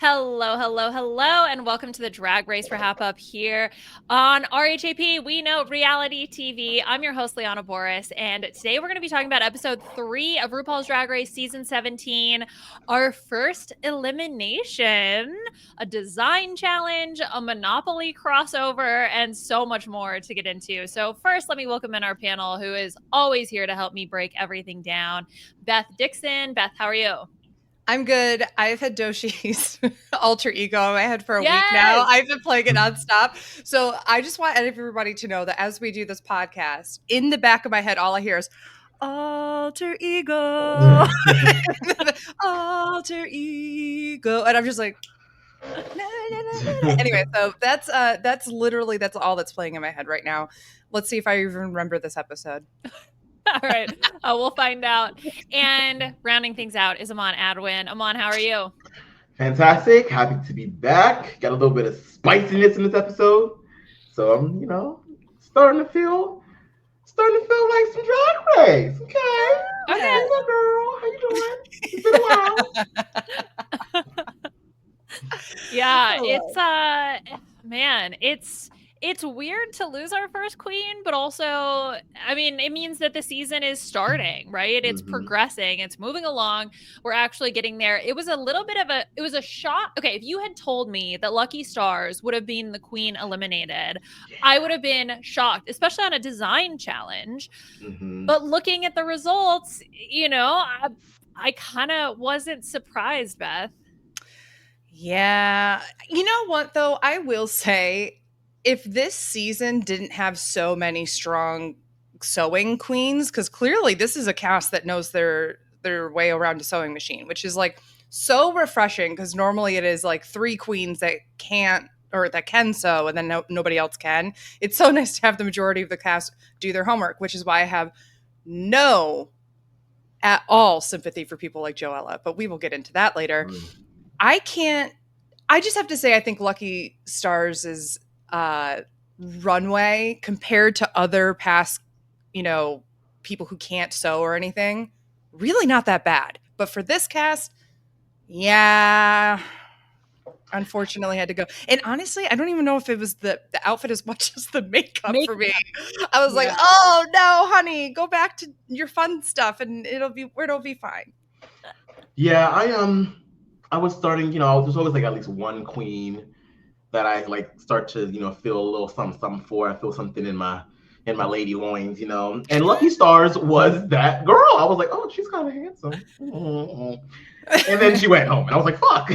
Hello, hello, hello, and welcome to the Drag Race for RHAPup here on RHAP. We know reality TV. I'm your host, Liana Boraas, and today we're going to be talking about episode 3 of RuPaul's Drag Race season 17, our first elimination, a design challenge, a Monopoly crossover, and so much more to get into. So first, let me welcome in our panel, who is always here to help me break everything down. Beth Dixon. Beth, how are you? I'm good. I've had Doshi's alter ego in my head for a week Yes! now. I've been playing it nonstop. So I just want everybody to know that as we do this podcast, in the back of my head, all I hear is alter ego, alter ego. And I'm just like, anyway, so that's all that's playing in my head right now. Let's see if I even remember this episode. All right. We'll find out. And rounding things out is Aman Adwin. Aman, how are you? Fantastic. Happy to be back. Got a little bit of spiciness in this episode. So I'm, starting to feel like some drag race. Okay. Okay. Hey, girl. How you doing? It's been a while. Yeah, it's weird to lose our first queen, but also, I mean, it means that the season is starting, right? It's progressing, it's moving along. We're actually getting there. It was a little bit of it was a shock. Okay, if you had told me that Lucky Stars would have been the queen eliminated, I would have been shocked, especially on a design challenge. But looking at the results, I kind of wasn't surprised, Beth. Yeah. You know what, though? I will say, if this season didn't have so many strong sewing queens, because clearly this is a cast that knows their way around a sewing machine, which is like so refreshing, because normally it is like 3 queens that can't or that can sew and then nobody else can. It's so nice to have the majority of the cast do their homework, which is why I have no at all sympathy for people like Joella, but we will get into that later. I just have to say, I think Lucky Stars' runway compared to other past, people who can't sew or anything, really not that bad. But for this cast, yeah, unfortunately had to go. And honestly, I don't even know if it was the outfit as much as the makeup for me. I was like, oh no, honey, go back to your fun stuff and it'll be fine. Yeah, I was starting, there's always like at least one queen that I like start to, feel a little something for. I feel something in my lady loins, And Lucky Stars was that girl. I was like, oh, she's kind of handsome. And then she went home, and I was like, fuck.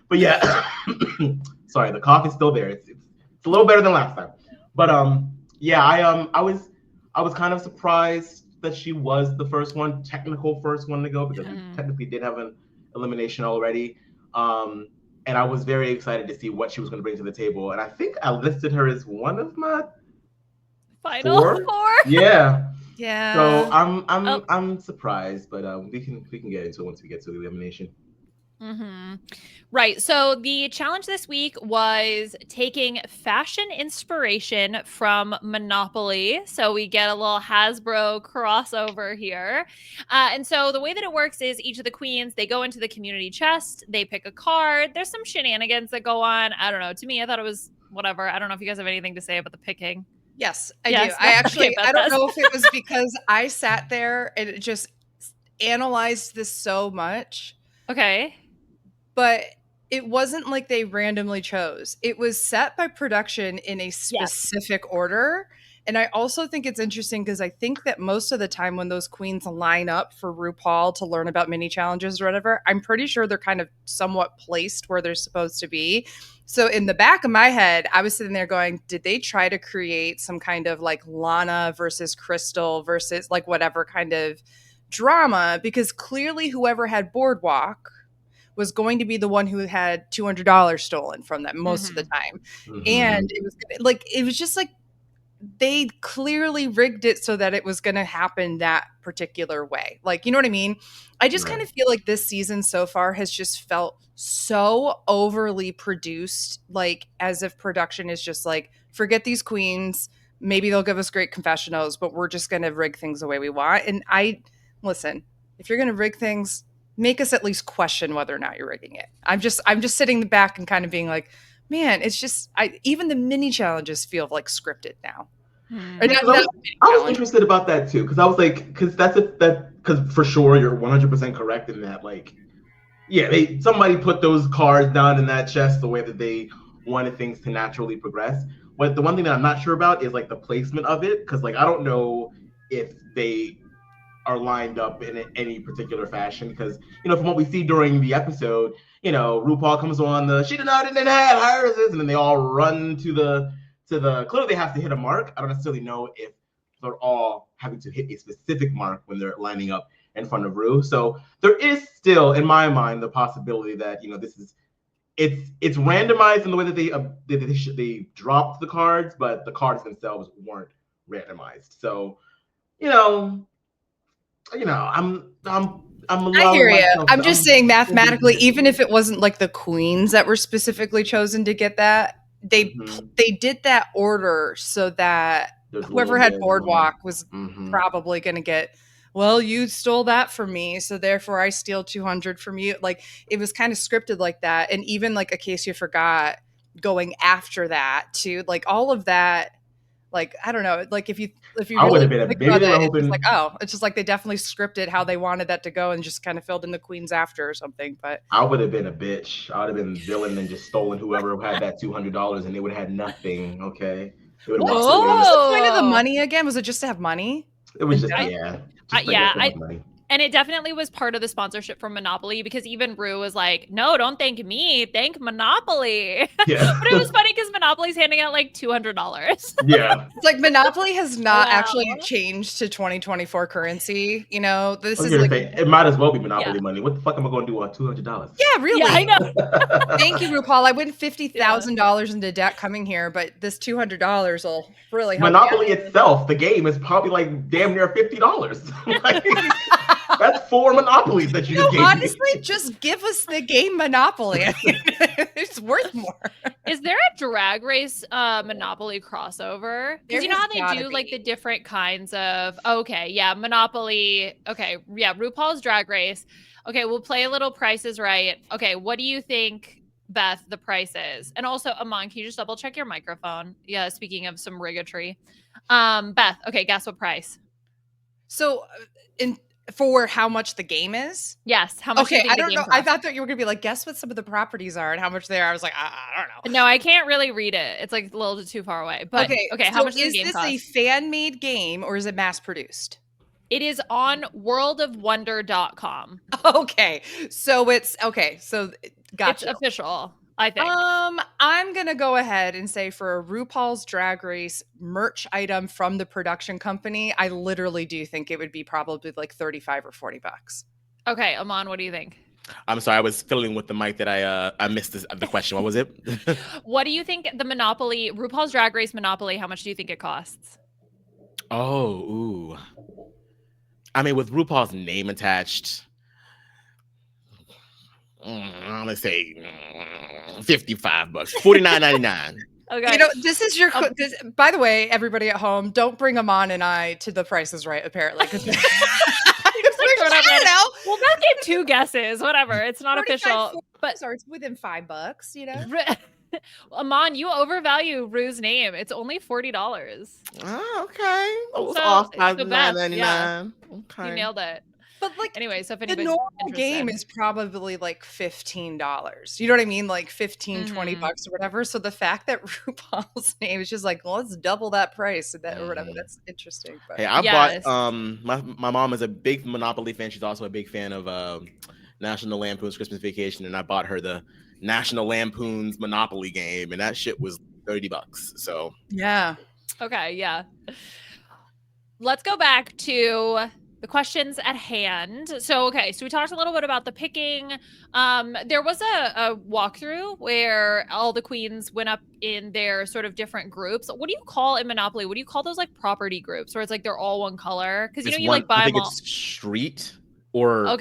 But yeah, sorry, the cough is still there. It's a little better than last time. But yeah, I was kind of surprised that she was the first first one to go, because we technically did have an elimination already. And I was very excited to see what she was going to bring to the table. And I think I listed her as one of my final four. Yeah. Yeah. So I'm surprised, but we can get into it once we get to the elimination. Right. So the challenge this week was taking fashion inspiration from Monopoly. So we get a little Hasbro crossover here. And so the way that it works is each of the queens, they go into the community chest, they pick a card. There's some shenanigans that go on. I don't know. To me, I thought it was whatever. I don't know if you guys have anything to say about the picking. Yes, I do. I don't know if it was because I sat there and it just analyzed this so much. Okay. But it wasn't like they randomly chose. It was set by production in a specific order. And I also think it's interesting because I think that most of the time when those queens line up for RuPaul to learn about mini challenges or whatever, I'm pretty sure they're kind of somewhat placed where they're supposed to be. So in the back of my head, I was sitting there going, did they try to create some kind of like Lana versus Crystal versus like whatever kind of drama? Because clearly whoever had Boardwalk was going to be the one who had $200 stolen from them most of the time. And it was just like, they clearly rigged it so that it was going to happen that particular way. Like, you know what I mean? I just kind of feel like this season so far has just felt so overly produced, like as if production is just like, forget these queens. Maybe they'll give us great confessionals, but we're just going to rig things the way we want. And listen, if you're going to rig things, make us at least question whether or not you're rigging it. I'm just sitting back and kind of being like, man, it's just even the mini challenges feel like scripted now. I was interested about that too, because I was like, because because for sure you're 100% correct in that, like, yeah, somebody put those cards down in that chest the way that they wanted things to naturally progress. But the one thing that I'm not sure about is like the placement of it, because like I don't know if they are lined up in any particular fashion, because from what we see during the episode, RuPaul comes on she didn't have hers, and then they all run to the clearly they have to hit a mark. I don't necessarily know if they're all having to hit a specific mark when they're lining up in front of Ru. So there is still, in my mind, the possibility that this is it's randomized in the way that they dropped the cards, but the cards themselves weren't randomized. So I hear you. I'm just saying mathematically, even if it wasn't like the queens that were specifically chosen to get that, they did that order so that whoever had boardwalk was probably going to get, well, you stole that from me, so therefore I steal 200 from you. Like, it was kind of scripted like that. And even like A Case You Forgot going after that too, like all of that. Like, I don't know, like if you I would have been a big it's just like they definitely scripted how they wanted that to go and just kind of filled in the queens after or something. But I would have been a bitch. I would have been villain and just stolen whoever had that $200, and they would have had nothing. Okay. What was the point of the money again? Was it just to have money? It was just money. And it definitely was part of the sponsorship from Monopoly, because even Ru was like, no, don't thank me, thank Monopoly. Yeah. But it was funny because Monopoly's handing out like $200. Yeah. It's like Monopoly has not actually changed to 2024 currency. This is like it might as well be Monopoly money. What the fuck am I going to do with $200? Yeah, really. Yeah, I know. Thank you, RuPaul. I went $50,000 into debt coming here, but this $200 will really help. Monopoly itself, the game, is probably like damn near $50. Like, that's 4 Monopolies that you gave honestly, me. just give us the game Monopoly. It's worth more. Is there a Drag Race Monopoly crossover? Because you know how they do like the different kinds of, Monopoly. Okay, yeah, RuPaul's Drag Race. Okay, we'll play a little Price is Right. Okay, what do you think, Beth, the price is? And also, Aman, can you just double check your microphone? Yeah, speaking of some rigatry. Beth, okay, guess what price? So, for how much the game is? Yes. How much? Okay, I don't know. I thought that you were gonna be like, guess what some of the properties are and how much they are. I was like, I don't know. No, I can't really read it. It's like a little too far away. But okay, how much does the game cost? Is this a fan-made game or is it mass-produced? It is on worldofwonder.com. Okay, so it's gotcha. It's official, I think. I'm gonna go ahead and say for a RuPaul's Drag Race merch item from the production company, I literally do think it would be probably like $35 or $40. Okay, Aman, what do you think? I'm sorry, I was fiddling with the mic that I missed the question. What was it? What do you think the Monopoly, RuPaul's Drag Race Monopoly, how much do you think it costs? Oh, ooh. I mean, with RuPaul's name attached, I'm gonna say $55, $49.99. Okay. This is your. By the way, everybody at home, don't bring Aman and I to the Price is Right. Apparently, because I don't know. We'll not get 2 guesses. Whatever. It's not official. But it's within $5. Aman, you overvalue Ru's name. It's only $40. Oh, okay. It was So, off it's the best, $9.99. yeah. Okay. You nailed it. But like, anyway, so if the anybody's normal interested. game is probably like $15. You know what I mean? Like $15, $20 or whatever. So the fact that RuPaul's name is just like, well, let's double that price or whatever. That's interesting. But hey, I bought my mom is a big Monopoly fan. She's also a big fan of National Lampoon's Christmas Vacation, and I bought her the National Lampoon's Monopoly game, and that shit was $30. So yeah. Okay, yeah. Let's go back to the questions at hand. So we talked a little bit about the picking. There was a walkthrough where all the queens went up in their sort of different groups. What do you call in Monopoly? What do you call those like property groups where it's like they're all one color? Because you like buy I think them all. It's street or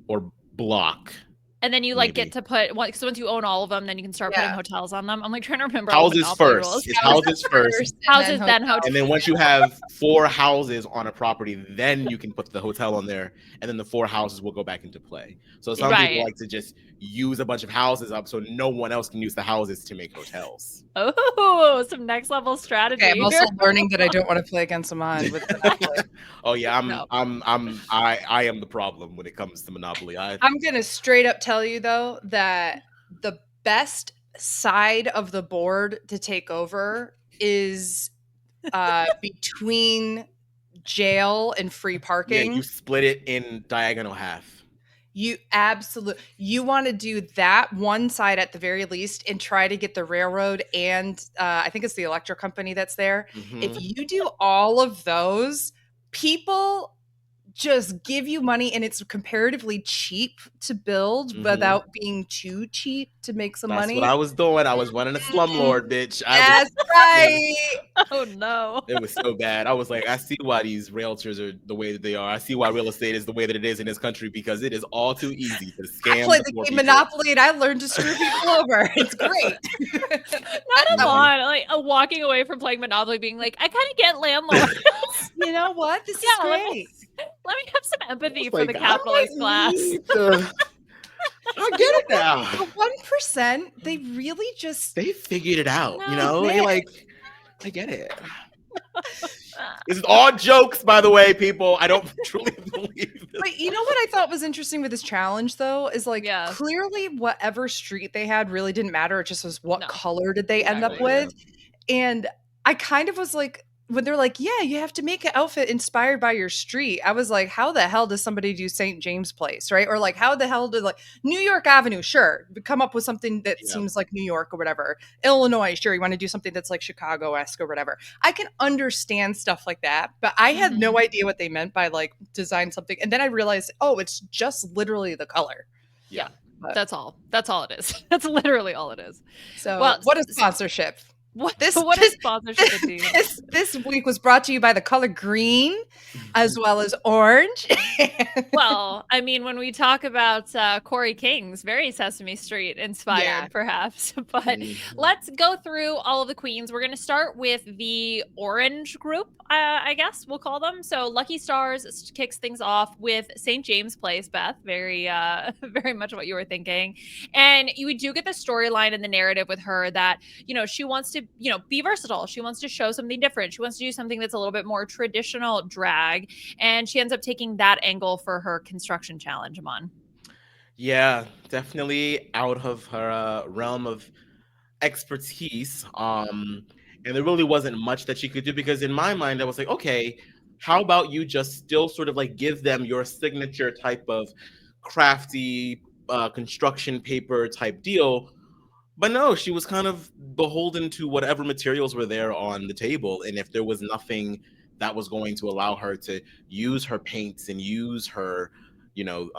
or block. And then you like get to put because once you own all of them, then you can start putting hotels on them. I'm like trying to remember all the Houses Monopoly first. rules. It's houses first. Houses, then hotels. And then once you have 4 houses on a property, then you can put the hotel on there, and then the 4 houses will go back into play. So some people like to just use a bunch of houses up so no one else can use the houses to make hotels. Oh, some next level strategy. Okay, I'm also learning that I don't want to play against Aman with Monopoly. Oh yeah, I am the problem when it comes to Monopoly. I'm gonna straight up tell you though that the best side of the board to take over is between jail and free parking. Yeah, you split it in diagonal half. You want to do that one side at the very least and try to get the railroad and I think it's the electric company that's there. Mm-hmm. If you do all of those, people just give you money and it's comparatively cheap to build without being too cheap to make some money. That's what I was doing. I was running a slumlord, bitch. That's right. Oh no. It was so bad. I was like, I see why these realtors are the way that they are. I see why real estate is the way that it is in this country because it is all too easy to scam. I played the game Monopoly and I learned to screw people over. It's great. Not Aman, like walking away from playing Monopoly being like, I kind of get landlords. You know what? This is great. Let me have some empathy for the capitalist class. I get it now. The 1%, they really just they figured it out. No, you know, they I get it. This is all jokes, by the way, people. I don't truly believe this. But you know what I thought was interesting with this challenge, though, is like clearly whatever street they had really didn't matter. It just was what color did they end up with. And I kind of was like, when they're like, yeah, you have to make an outfit inspired by your street. I was like, how the hell does somebody do St. James Place, right? Or like, how the hell did like New York Avenue? Sure, come up with something that seems like New York or whatever. Illinois, sure, you want to do something that's like Chicago-esque or whatever. I can understand stuff like that, but I had no idea what they meant by like design something. And then I realized, oh, it's just literally the color. Yeah, that's all. That's all it is. That's literally all it is. So, what a sponsorship. What is sponsorship indeed? This week was brought to you by the color green as well as orange. Well, I mean, when we talk about Kori King's very Sesame Street inspired, perhaps. But let's go through all of the queens. We're going to start with the orange group, I guess we'll call them. So Lucky Stars kicks things off with St. James Place, Beth. Very, very much what you were thinking. And we do get the storyline and the narrative with her that, you know, she wants to, you know, be versatile. She wants to show something different. She wants to do something that's a little bit more traditional drag. And she ends up taking that angle for her construction challenge, Aman. Yeah, definitely out of her realm of expertise. And there really wasn't much that she could do because in my mind, I was like, okay, how about you just still sort of like give them your signature type of crafty construction paper type deal. But no, she was kind of beholden to whatever materials were there on the table. And if there was nothing that was going to allow her to use her paints and use her, you know,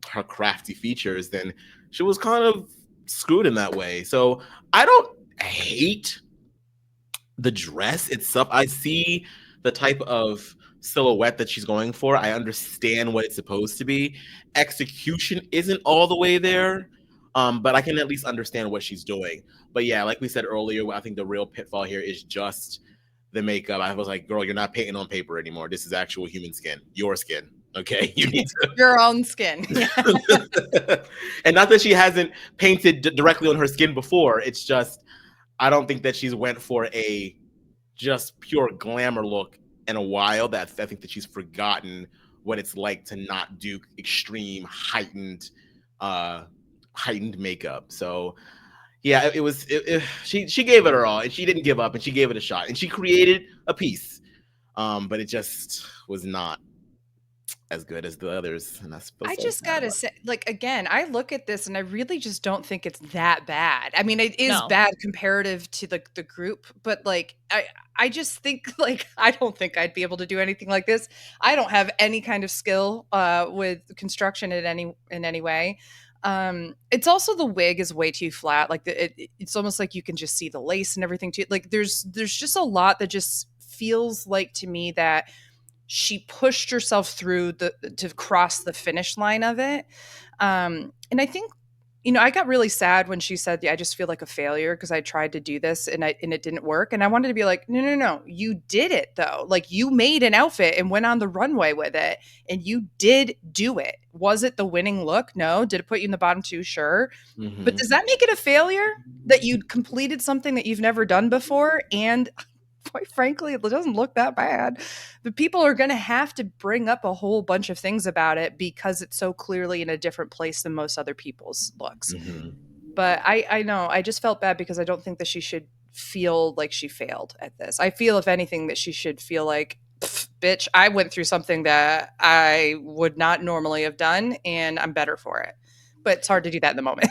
her crafty features, then she was kind of screwed in that way. So I don't hate the dress itself. I see the type of silhouette that she's going for. I understand what it's supposed to be. Execution isn't all the way there. But I can at least understand what she's doing. But yeah, like we said earlier, I think the real pitfall here is just the makeup. I was like, girl, you're not painting on paper anymore. This is actual human skin, your skin. Okay, you need to your own skin. And not that she hasn't painted directly on her skin before. It's just I don't think that she's went for a just pure glamour look in a while. I think that she's forgotten what it's like to not do extreme heightened makeup. So yeah, she gave it her all and she didn't give up and she gave it a shot and she created a piece. But it just was not as good as the others. And I just gotta say, like, again, I look at this and I really just don't think it's that bad. I mean, it is bad comparative to the group, but like I just think like I don't think I'd be able to do anything like this. I don't have any kind of skill with construction in any way. It's also the wig is way too flat. Like it's almost like you can just see the lace and everything too. Like there's just a lot that just feels like to me that she pushed herself through to cross the finish line of it. I think, I got really sad when she said, "Yeah, I just feel like a failure because I tried to do this and it didn't work." And I wanted to be like, "No, no, no. You did it though. Like you made an outfit and went on the runway with it and you did do it. Was it the winning look? No. Did it put you in the bottom two? Sure. But does that make it a failure that you completed something that you've never done before? And quite frankly, it doesn't look that bad. But people are going to have to bring up a whole bunch of things about it because it's so clearly in a different place than most other people's looks." But I know, I just felt bad because I don't think that she should feel like she failed at this. I feel, if anything, that she should feel like, bitch, I went through something that I would not normally have done, and I'm better for it. But it's hard to do that in the moment.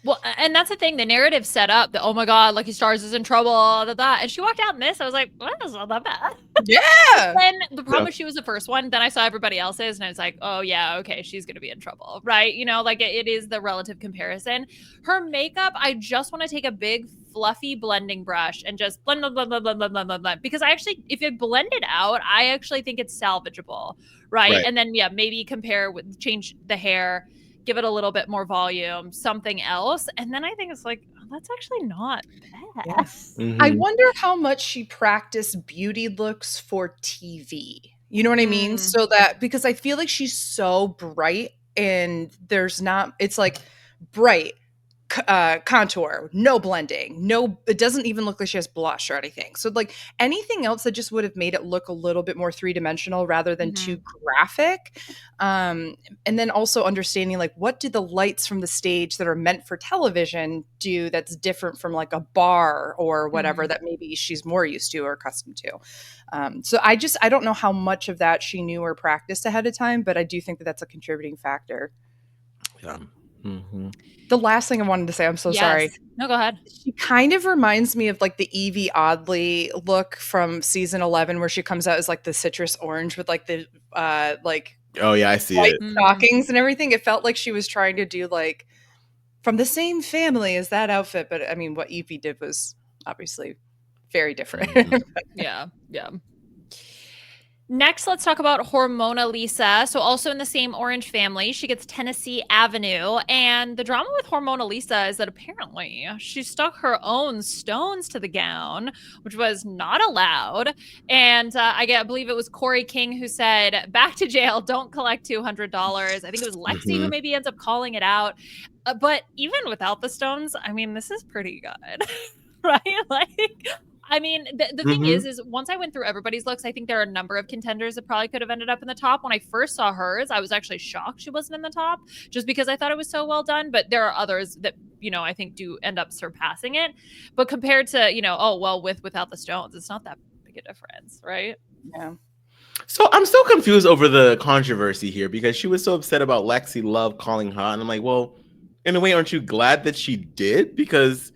Well, and that's the thing. The narrative set up that, oh my God, Lucky Stars is in trouble, and she walked out in this. I was like, well, that's not that bad. Yeah. Then the problem was she was the first one. Then I saw everybody else's, and I was like, oh yeah, okay, she's gonna be in trouble, right? Like it is the relative comparison. Her makeup, I just want to take a big fluffy blending brush and just blend, blend, blend, blend, blend, blend, blend, blend. Because I actually, if it blended out, I actually think it's salvageable, right? And then maybe change the hair, give it a little bit more volume, something else. And then I think it's like, oh, that's actually not bad. Yeah. I wonder how much she practiced beauty looks for TV. You know what I mean? So that, because I feel like she's so bright and it's like bright, contour, no blending, it doesn't even look like she has blush or anything. So like anything else that just would have made it look a little bit more three-dimensional rather than too graphic. And then also understanding like, what do the lights from the stage that are meant for television do that's different from like a bar or whatever that maybe she's more used to or accustomed to. So I don't know how much of that she knew or practiced ahead of time, but I do think that that's a contributing factor. Yeah. The last thing I wanted to say, I'm so sorry. No, go ahead. She kind of reminds me of like the Evie Oddly look from season 11, where she comes out as like the citrus orange with like the like oh yeah, I see white it. stockings and everything. It felt like she was trying to do like from the same family as that outfit, but I mean, what Evie did was obviously very different. Yeah. Next, let's talk about Hormona Lisa. So also in the same orange family, she gets Tennessee Avenue. And the drama with Hormona Lisa is that apparently she stuck her own stones to the gown, which was not allowed. And I believe it was Kori King who said, back to jail, don't collect $200. I think it was Lexi who maybe ends up calling it out. But even without the stones, I mean, this is pretty good, right? Like... I mean, the thing is once I went through everybody's looks, I think there are a number of contenders that probably could have ended up in the top. When I first saw hers, I was actually shocked she wasn't in the top just because I thought it was so well done. But there are others that, I think do end up surpassing it. But compared to, without the stones, it's not that big a difference, right? Yeah. So I'm still confused over the controversy here because she was so upset about Lexi Love calling her. And I'm like, well, in a way, aren't you glad that she did? Because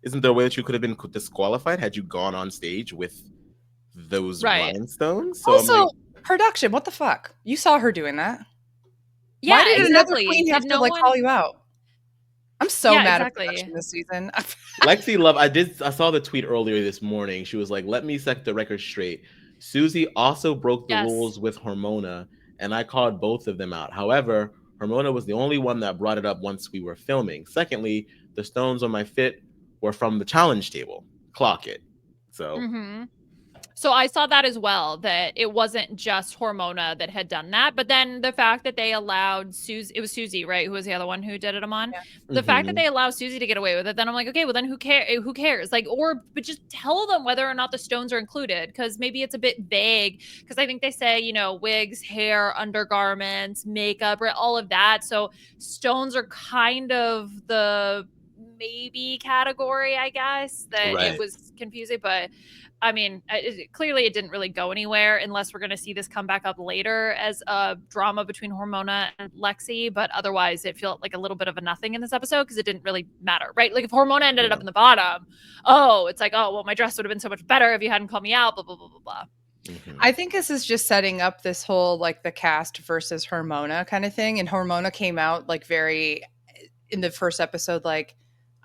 isn't there a way that you could have been disqualified had you gone on stage with those rhinestones? So also, production, what the fuck? You saw her doing that. Yeah, why did another queen have to call you out? I'm so mad at production this season. Lexi Love, I saw the tweet earlier this morning. She was like, let me set the record straight. Susie also broke the rules with Hormona, and I called both of them out. However, Hormona was the only one that brought it up once we were filming. Secondly, the stones on my fit were from the challenge table. Clock it. So So I saw that as well, that it wasn't just Hormona that had done that. But then the fact that they allowed Susie, it was Susie, right? Who was the other one who did it, Aman? Yeah. The fact that they allow Susie to get away with it, then I'm like, okay, well then who cares? Like, but just tell them whether or not the stones are included. Because maybe it's a bit vague. Because I think they say, wigs, hair, undergarments, makeup, right? All of that. So stones are kind of the maybe category, I guess, that it was confusing. But I mean, clearly it didn't really go anywhere unless we're going to see this come back up later as a drama between Hormona and Lexi. But otherwise, it felt like a little bit of a nothing in this episode because it didn't really matter, right? Like if Hormona ended up in the bottom, it's like, oh, well, my dress would have been so much better if you hadn't called me out, blah, blah, blah, blah, blah. I think this is just setting up this whole like the cast versus Hormona kind of thing. And Hormona came out like very in the first episode, like,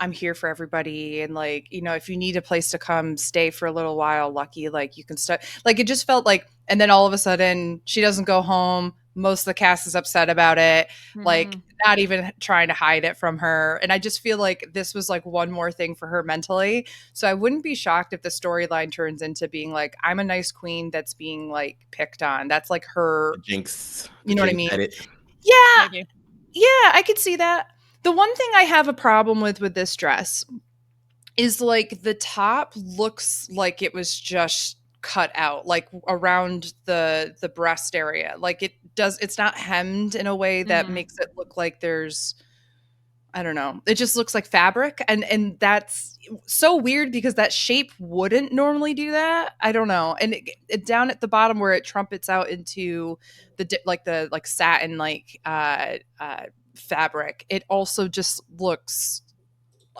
I'm here for everybody. And like, if you need a place to come stay for a little while, Lucky, like you can start, like, it just felt like, and then all of a sudden she doesn't go home. Most of the cast is upset about it, like Mhm. not even trying to hide it from her. And I just feel like this was like one more thing for her mentally. So I wouldn't be shocked if the storyline turns into being like, I'm a nice queen that's being like picked on. That's like her, Jinx. you know what I Jinx mean? edit. Yeah. Maybe. Yeah, I could see that. The one thing I have a problem with this dress is like the top looks like it was just cut out, like around the breast area. Like it's not hemmed in a way that Mhm. makes it look like there's, I don't know. It just looks like fabric, and that's so weird because that shape wouldn't normally do that. I don't know. And down at the bottom where it trumpets out into the satin fabric, it also just looks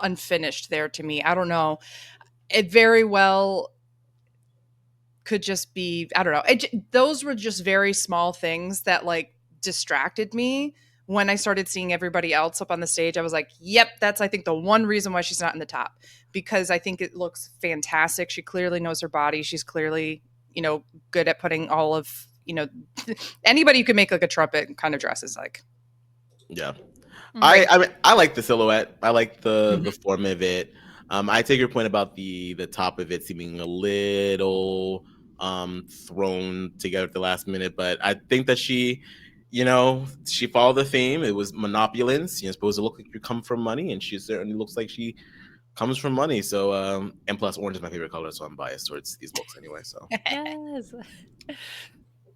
unfinished there to me. I don't know. It very well could just be, I don't know. Those were just very small things that like distracted me. When I started seeing everybody else up on the stage, I was like, yep, that's, I think, the one reason why she's not in the top, because I think it looks fantastic. She clearly knows her body. She's clearly, good at putting all of, anybody who could make like a trumpet kind of dresses like. Yeah. Right. I like the silhouette. I like the form of it. I take your point about the top of it seeming a little thrown together at the last minute, but I think that she followed the theme. It was monopulence. You're supposed to look like you come from money, and she certainly looks like she comes from money. So and plus orange is my favorite color, so I'm biased towards these looks anyway. So Yes.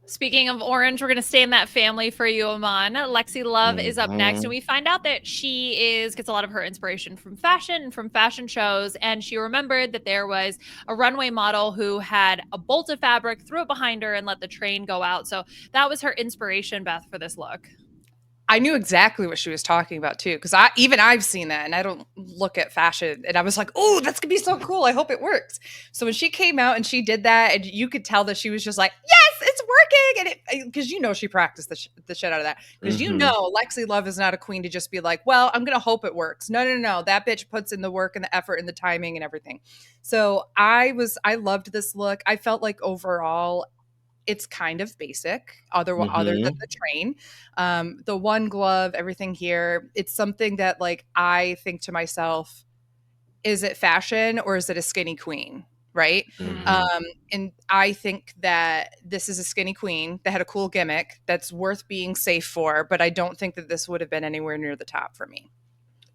Speaking of orange, we're going to stay in that family for you, Aman. Lexi Love is up next, and we find out that she gets a lot of her inspiration from fashion and from fashion shows. And she remembered that there was a runway model who had a bolt of fabric, threw it behind her, and let the train go out. So that was her inspiration, Beth, for this look. I knew exactly what she was talking about too, because I've seen that, and I don't look at fashion, and I was like, "Oh, that's gonna be so cool! I hope it works." So when she came out and she did that, and you could tell that she was just like, "Yes, it's working!" And because she practiced the shit out of that, because Lexi Love is not a queen to just be like, "Well, I'm gonna hope it works." No, that bitch puts in the work and the effort and the timing and everything. So I loved this look. I felt like overall, it's kind of basic other than the train. The one glove, everything here, it's something that like I think to myself, is it fashion or is it a skinny queen? Right. And I think that this is a skinny queen that had a cool gimmick that's worth being safe for, but I don't think that this would have been anywhere near the top for me.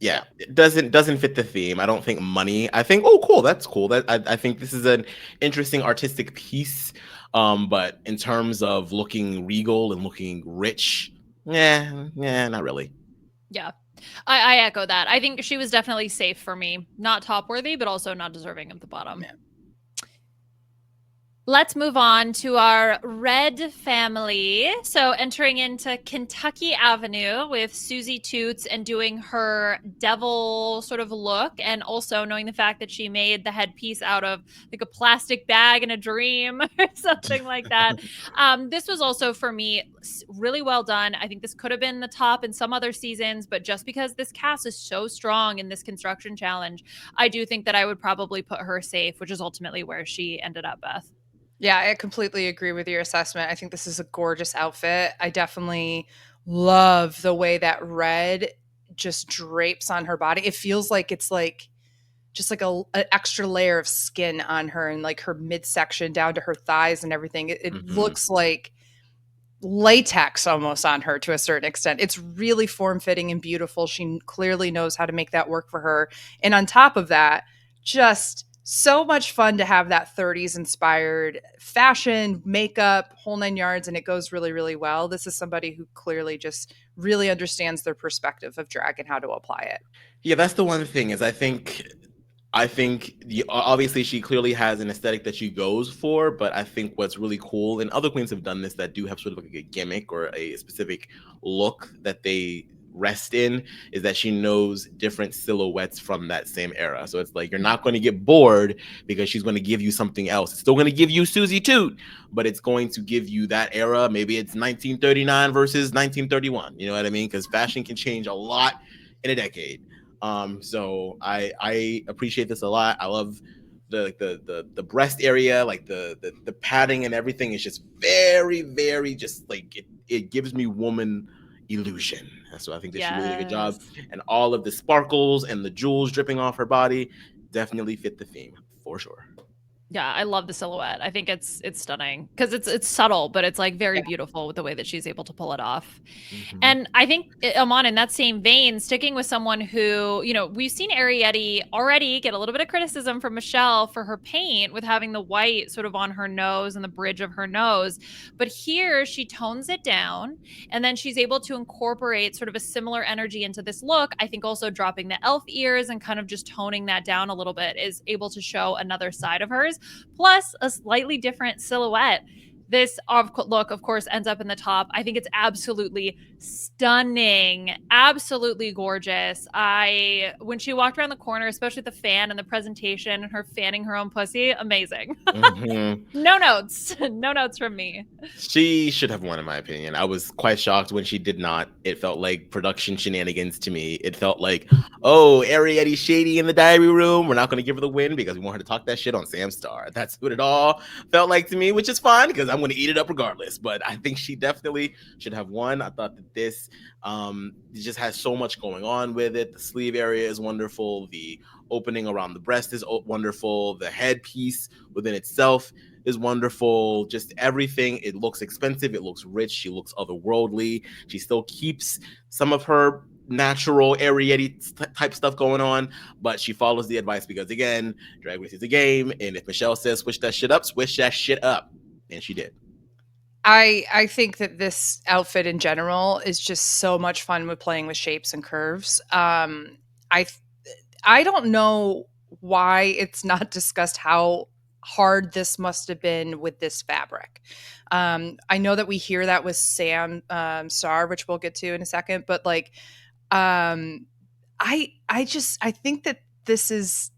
Yeah, it doesn't fit the theme. I don't think money. I think, oh, cool, that's cool. I think this is an interesting artistic piece. But in terms of looking regal and looking rich, not really. Yeah, I echo that. I think she was definitely safe for me. Not top worthy, but also not deserving of the bottom. Yeah. Let's move on to our red family. So entering into Kentucky Avenue with Susie Toots and doing her devil sort of look, and also knowing the fact that she made the headpiece out of like a plastic bag in a dream or something like that. This was also for me really well done. I think this could have been the top in some other seasons, but just because this cast is so strong in this construction challenge, I do think that I would probably put her safe, which is ultimately where she ended up, Beth. Yeah, I completely agree with your assessment. I think this is a gorgeous outfit. I definitely love the way that red just drapes on her body. It feels like it's like just like an extra layer of skin on her, and like her midsection down to her thighs and everything. It looks like latex almost on her to a certain extent. It's really form fitting and beautiful. She clearly knows how to make that work for her. And on top of that, just so much fun to have that 30s inspired fashion, makeup, whole nine yards, and it goes really, really well. This is somebody who clearly just really understands their perspective of drag and how to apply it. Yeah, that's the one thing is I think obviously she clearly has an aesthetic that she goes for, but I think what's really cool, and other queens have done this that do have sort of like a gimmick or a specific look that they rest in, is that she knows different silhouettes from that same era. So it's like you're not going to get bored because she's going to give you something else. It's still going to give you Susie Toot, but it's going to give you that era. Maybe it's 1939 versus 1931. You know what I mean? Because fashion can change a lot in a decade. So I appreciate this a lot. I love the breast area, like the padding and everything is just very, very just like it gives me woman illusion. So I think that she really did a good job. Yes. And all of the sparkles and the jewels dripping off her body definitely fit the theme for sure. Yeah, I love the silhouette. I think it's stunning because it's subtle, but it's like very beautiful with the way that she's able to pull it off. Mhm. And I think, Aman, in that same vein, sticking with someone who, you know, we've seen Arrietty already get a little bit of criticism from Michelle for her paint with having the white sort of on her nose and the bridge of her nose. But here she tones it down and then she's able to incorporate sort of a similar energy into this look. I think also dropping the elf ears and kind of just toning that down a little bit is able to show another side of hers, plus a slightly different silhouette. This look, of course, ends up in the top. I think it's absolutely stunning, absolutely gorgeous. When she walked around the corner, especially the fan and the presentation and her fanning her own pussy, amazing. Mhm. No notes. No notes from me. She should have won, in my opinion. I was quite shocked when she did not. It felt like production shenanigans to me. It felt like, oh, Arrietty shady in the diary room. We're not going to give her the win because we want her to talk that shit on Sam Star. That's what it all felt like to me, which is fine because I'm going to eat it up regardless. But I think she definitely should have won. I thought that this just has so much going on with it. The sleeve area is wonderful. The opening around the breast is wonderful. The headpiece within itself is wonderful. Just everything. It looks expensive. It looks rich. She looks otherworldly. She still keeps some of her natural Arrietty type stuff going on, but she follows the advice because, again, Drag Race is a game, and if Michelle says switch that shit up, switch that shit up, and she did. I think that this outfit in general is just so much fun with playing with shapes and curves. I don't know why it's not discussed how hard this must have been with this fabric. I know that we hear that with Sam Star, which we'll get to in a second, but like, I think that this is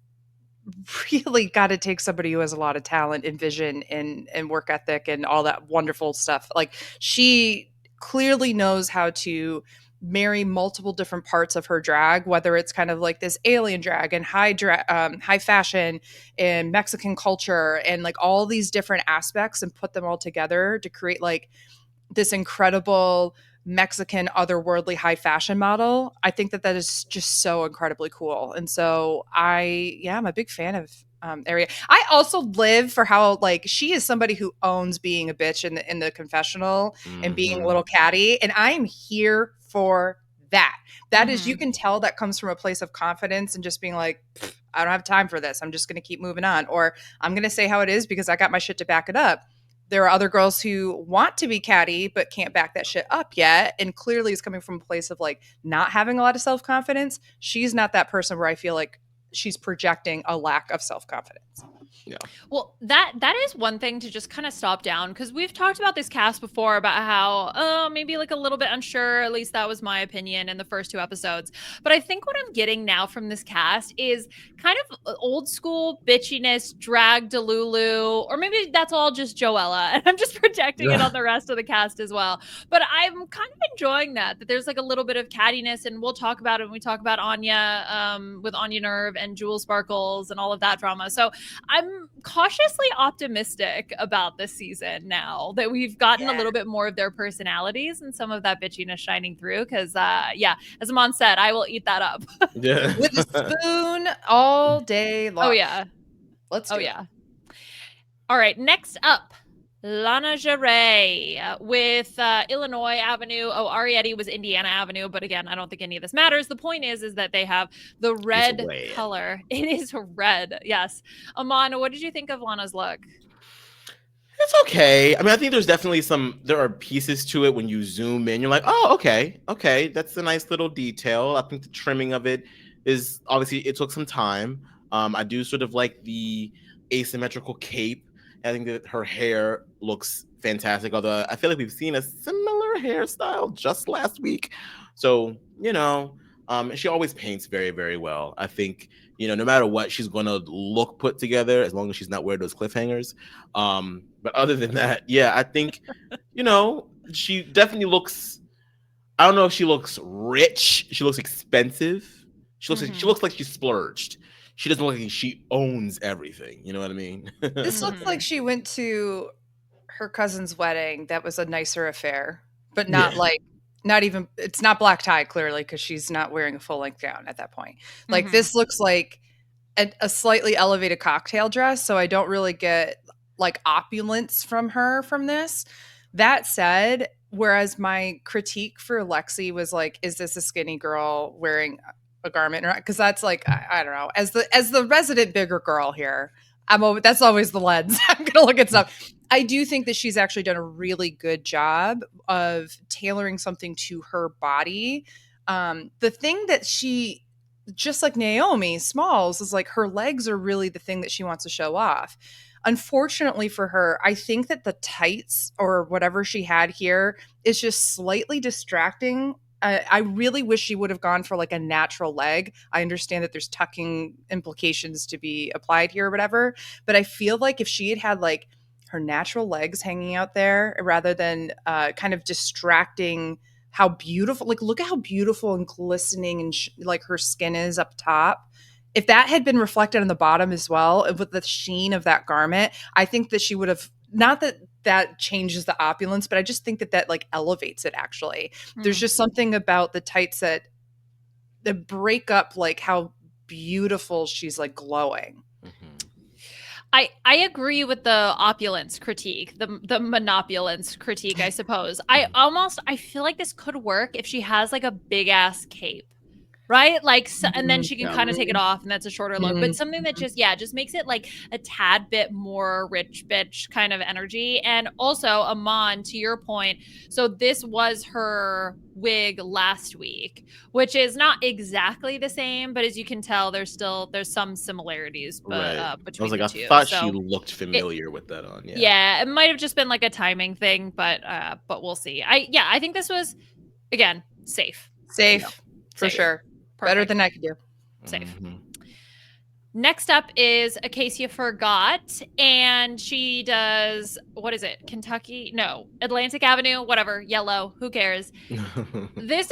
really got to take somebody who has a lot of talent and vision and work ethic and all that wonderful stuff. Like, she clearly knows how to marry multiple different parts of her drag, whether it's kind of like this alien drag and high fashion and Mexican culture and like all these different aspects, and put them all together to create like this incredible Mexican otherworldly high fashion model. I think that is just so incredibly cool. And so I'm a big fan of Arrietty. I also live for how like she is somebody who owns being a bitch in the confessional and being a little catty, and I am here for that. That is, you can tell that comes from a place of confidence and just being like, I don't have time for this. I'm just going to keep moving on, or I'm going to say how it is because I got my shit to back it up. There are other girls who want to be catty but can't back that shit up yet, and clearly is coming from a place of like not having a lot of self-confidence. She's not that person where I feel like she's projecting a lack of self-confidence. Yeah. Well, that is one thing to just kind of stop down, because we've talked about this cast before about how maybe like a little bit unsure, at least that was my opinion in the first 2 episodes. But I think what I'm getting now from this cast is kind of old school bitchiness, drag Delulu, or maybe that's all just Joella and I'm just projecting it on the rest of the cast as well. But I'm kind of enjoying that there's like a little bit of cattiness, and we'll talk about it when we talk about Anya with Anya Nerve and Jewel Sparkles and all of that drama. So I'm cautiously optimistic about this season now that we've gotten a little bit more of their personalities and some of that bitchiness shining through. Because, as Aman said, I will eat that up. Yeah. With a spoon all day long. Oh, yeah. Let's do it. All right, next up, Lana Ja Rae with Illinois Avenue. Oh, Arrietty was Indiana Avenue, but again, I don't think any of this matters. The point is that they have the red color. It is red, yes. Aman, what did you think of Lana's look? It's okay. I mean, I think there's definitely there are pieces to it when you zoom in. You're like, oh, okay, that's a nice little detail. I think the trimming of it is, obviously, it took some time. I do sort of like the asymmetrical cape. I think that her hair looks fantastic, although I feel like we've seen a similar hairstyle just last week. So, she always paints very, very well. I think, no matter what, she's going to look put together as long as she's not wearing those cliffhangers. But other than that, yeah, I think, she definitely looks, I don't know if she looks rich. She looks expensive. She looks like she splurged. She doesn't look like she owns everything. You know what I mean? This looks like she went to her cousin's wedding. That was a nicer affair but not like, not even, it's not black tie clearly because she's not wearing a full length gown at that point. Like this looks like a slightly elevated cocktail dress. So I don't really get like opulence from her from this. That said, whereas my critique for Lexi was like, is this a skinny girl wearing a garment? Because that's like, I don't know. As the resident bigger girl here, that's always the lens. I'm gonna look at stuff. I do think that she's actually done a really good job of tailoring something to her body. The thing that she, just like Naomi Smalls, is like her legs are really the thing that she wants to show off. Unfortunately for her, I think that the tights or whatever she had here is just slightly distracting. I really wish she would have gone for like a natural leg. I understand that there's tucking implications to be applied here or whatever, but I feel like if she had like her natural legs hanging out there rather than kind of distracting how beautiful, like look at how beautiful and glistening and like her skin is up top. If that had been reflected on the bottom as well with the sheen of that garment, I think that she would have, not that changes the opulence, but I just think that like elevates it actually. There's just something about the tights that break up like how beautiful she's like glowing. I agree with the opulence critique, the monopulence critique, I suppose. I feel like this could work if she has like a big ass cape. Right? Like, and then she can kind of take it off and that's a shorter look, but something that just makes it like a tad bit more rich bitch kind of energy. And also, Aman, to your point, so this was her wig last week, which is not exactly the same, but as you can tell, there's some similarities between the two. I thought she looked familiar with that on. Yeah, it might have just been like a timing thing, but we'll see. I think this was, again, safe. For sure. Perfect. Better than I could do. Safe. Next up is A Case You Forgot, and she does, what is it? Kentucky? No, Atlantic Avenue, whatever, yellow, who cares? This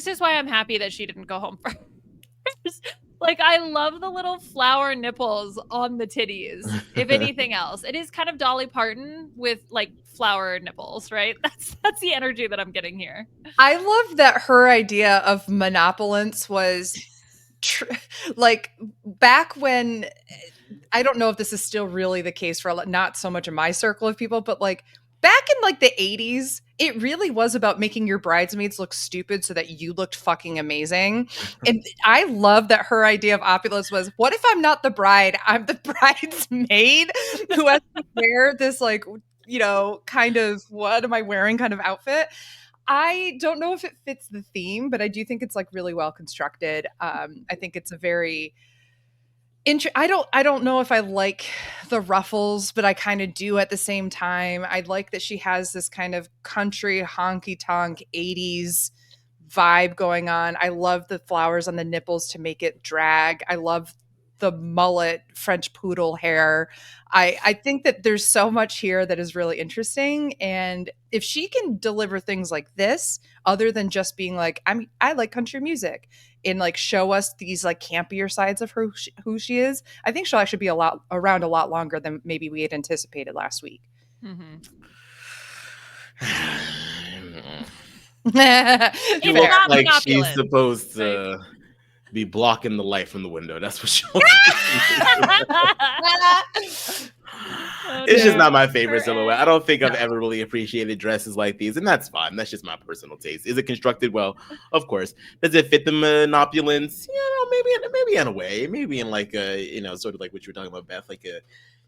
is why I'm happy that she didn't go home first. Like, I love the little flower nipples on the titties, if anything else. It is kind of Dolly Parton with, like, flower nipples, right? That's the energy that I'm getting here. I love that her idea of monopulence was, like, back when, I don't know if this is still really the case for not so much in my circle of people, but, like, back in, like, the 80s, it really was about making your bridesmaids look stupid so that you looked fucking amazing. And I love that her idea of opulence was, what if I'm not the bride? I'm the bridesmaid who has to wear this, like, you know, kind of, what am I wearing kind of outfit. I don't know if it fits the theme, but I do think it's like really well constructed. I think it's a very I don't know if I like the ruffles, but I kind of do at the same time. I like that she has this kind of country honky tonk 80s vibe going on. I love the flowers on the nipples to make it drag. I love the mullet French poodle hair. I think that there's so much here that is really interesting. And if she can deliver things like this, other than just being like, I like country music, and like show us these like campier sides of her, who she is, I think she'll actually be around a lot longer than maybe we had anticipated last week. It's not like monopulent. She's supposed to be blocking the light from the window. That's what she'll It's just not my favorite silhouette. I don't think I've ever really appreciated dresses like these, and that's fine. That's just my personal taste. Is it constructed well? Of course. Does it fit the monopulence? You know, maybe in a way. Maybe in like a, you know, sort of like what you were talking about, Beth, like a,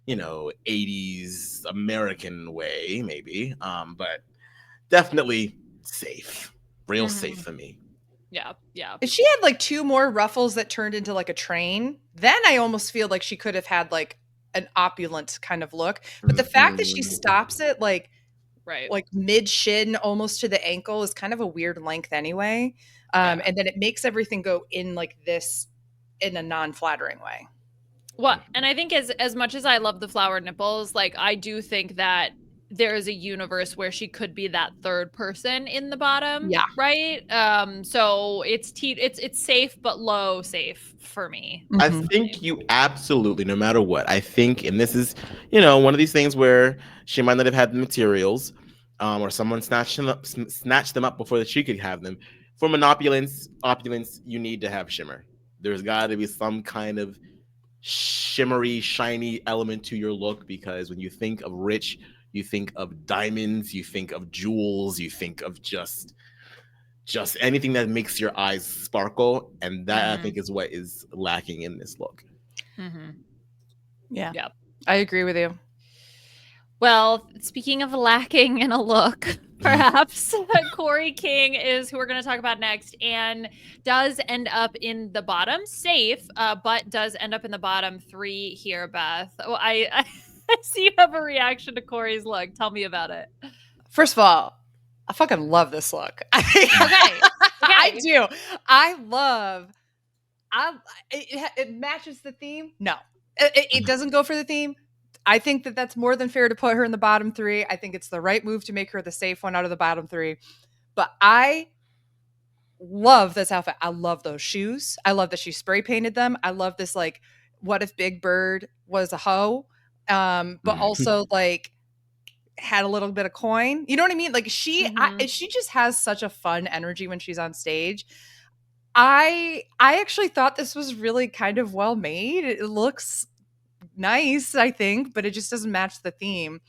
you know, 80s American way, maybe. But definitely safe. Real safe for me. Yeah. If she had like two more ruffles that turned into like a train, then I almost feel like she could have had like an opulent kind of look. But the fact that she stops it like mid shin almost to the ankle is kind of a weird length anyway. And then it makes everything go in like this in a non-flattering way. Well, and I think as much as I love the flower nipples, like I do think that there is a universe where she could be that third person in the bottom. Yeah. Right. So it's safe, but low safe for me. I think you absolutely, no matter what, I think, and this is, you know, one of these things where she might not have had the materials, or someone snatched them up before she could have them. For opulence, you need to have shimmer. There's got to be some kind of shimmery, shiny element to your look, because when you think of rich, you think of diamonds, you think of jewels, you think of just anything that makes your eyes sparkle, and that I think is what is lacking in this look. Yeah, I agree with you. Well, speaking of lacking in a look, perhaps Kori King is who we're going to talk about next, and does end up in the bottom, safe, but does end up in the bottom 3 here, Beth. Oh, I see you have a reaction to Kori's look. Tell me about it. First of all, I fucking love this look. Okay. I do. It matches the theme. No, it doesn't go for the theme. I think that that's more than fair to put her in the bottom 3. I think it's the right move to make her the safe one out of the bottom 3. But I love this outfit. I love those shoes. I love that she spray painted them. I love this, like, what if Big Bird was a hoe? But also, like, had a little bit of coin. You know what I mean? Like, she just has such a fun energy when she's on stage. I actually thought this was really kind of well made. It looks nice, I think, but it just doesn't match the theme.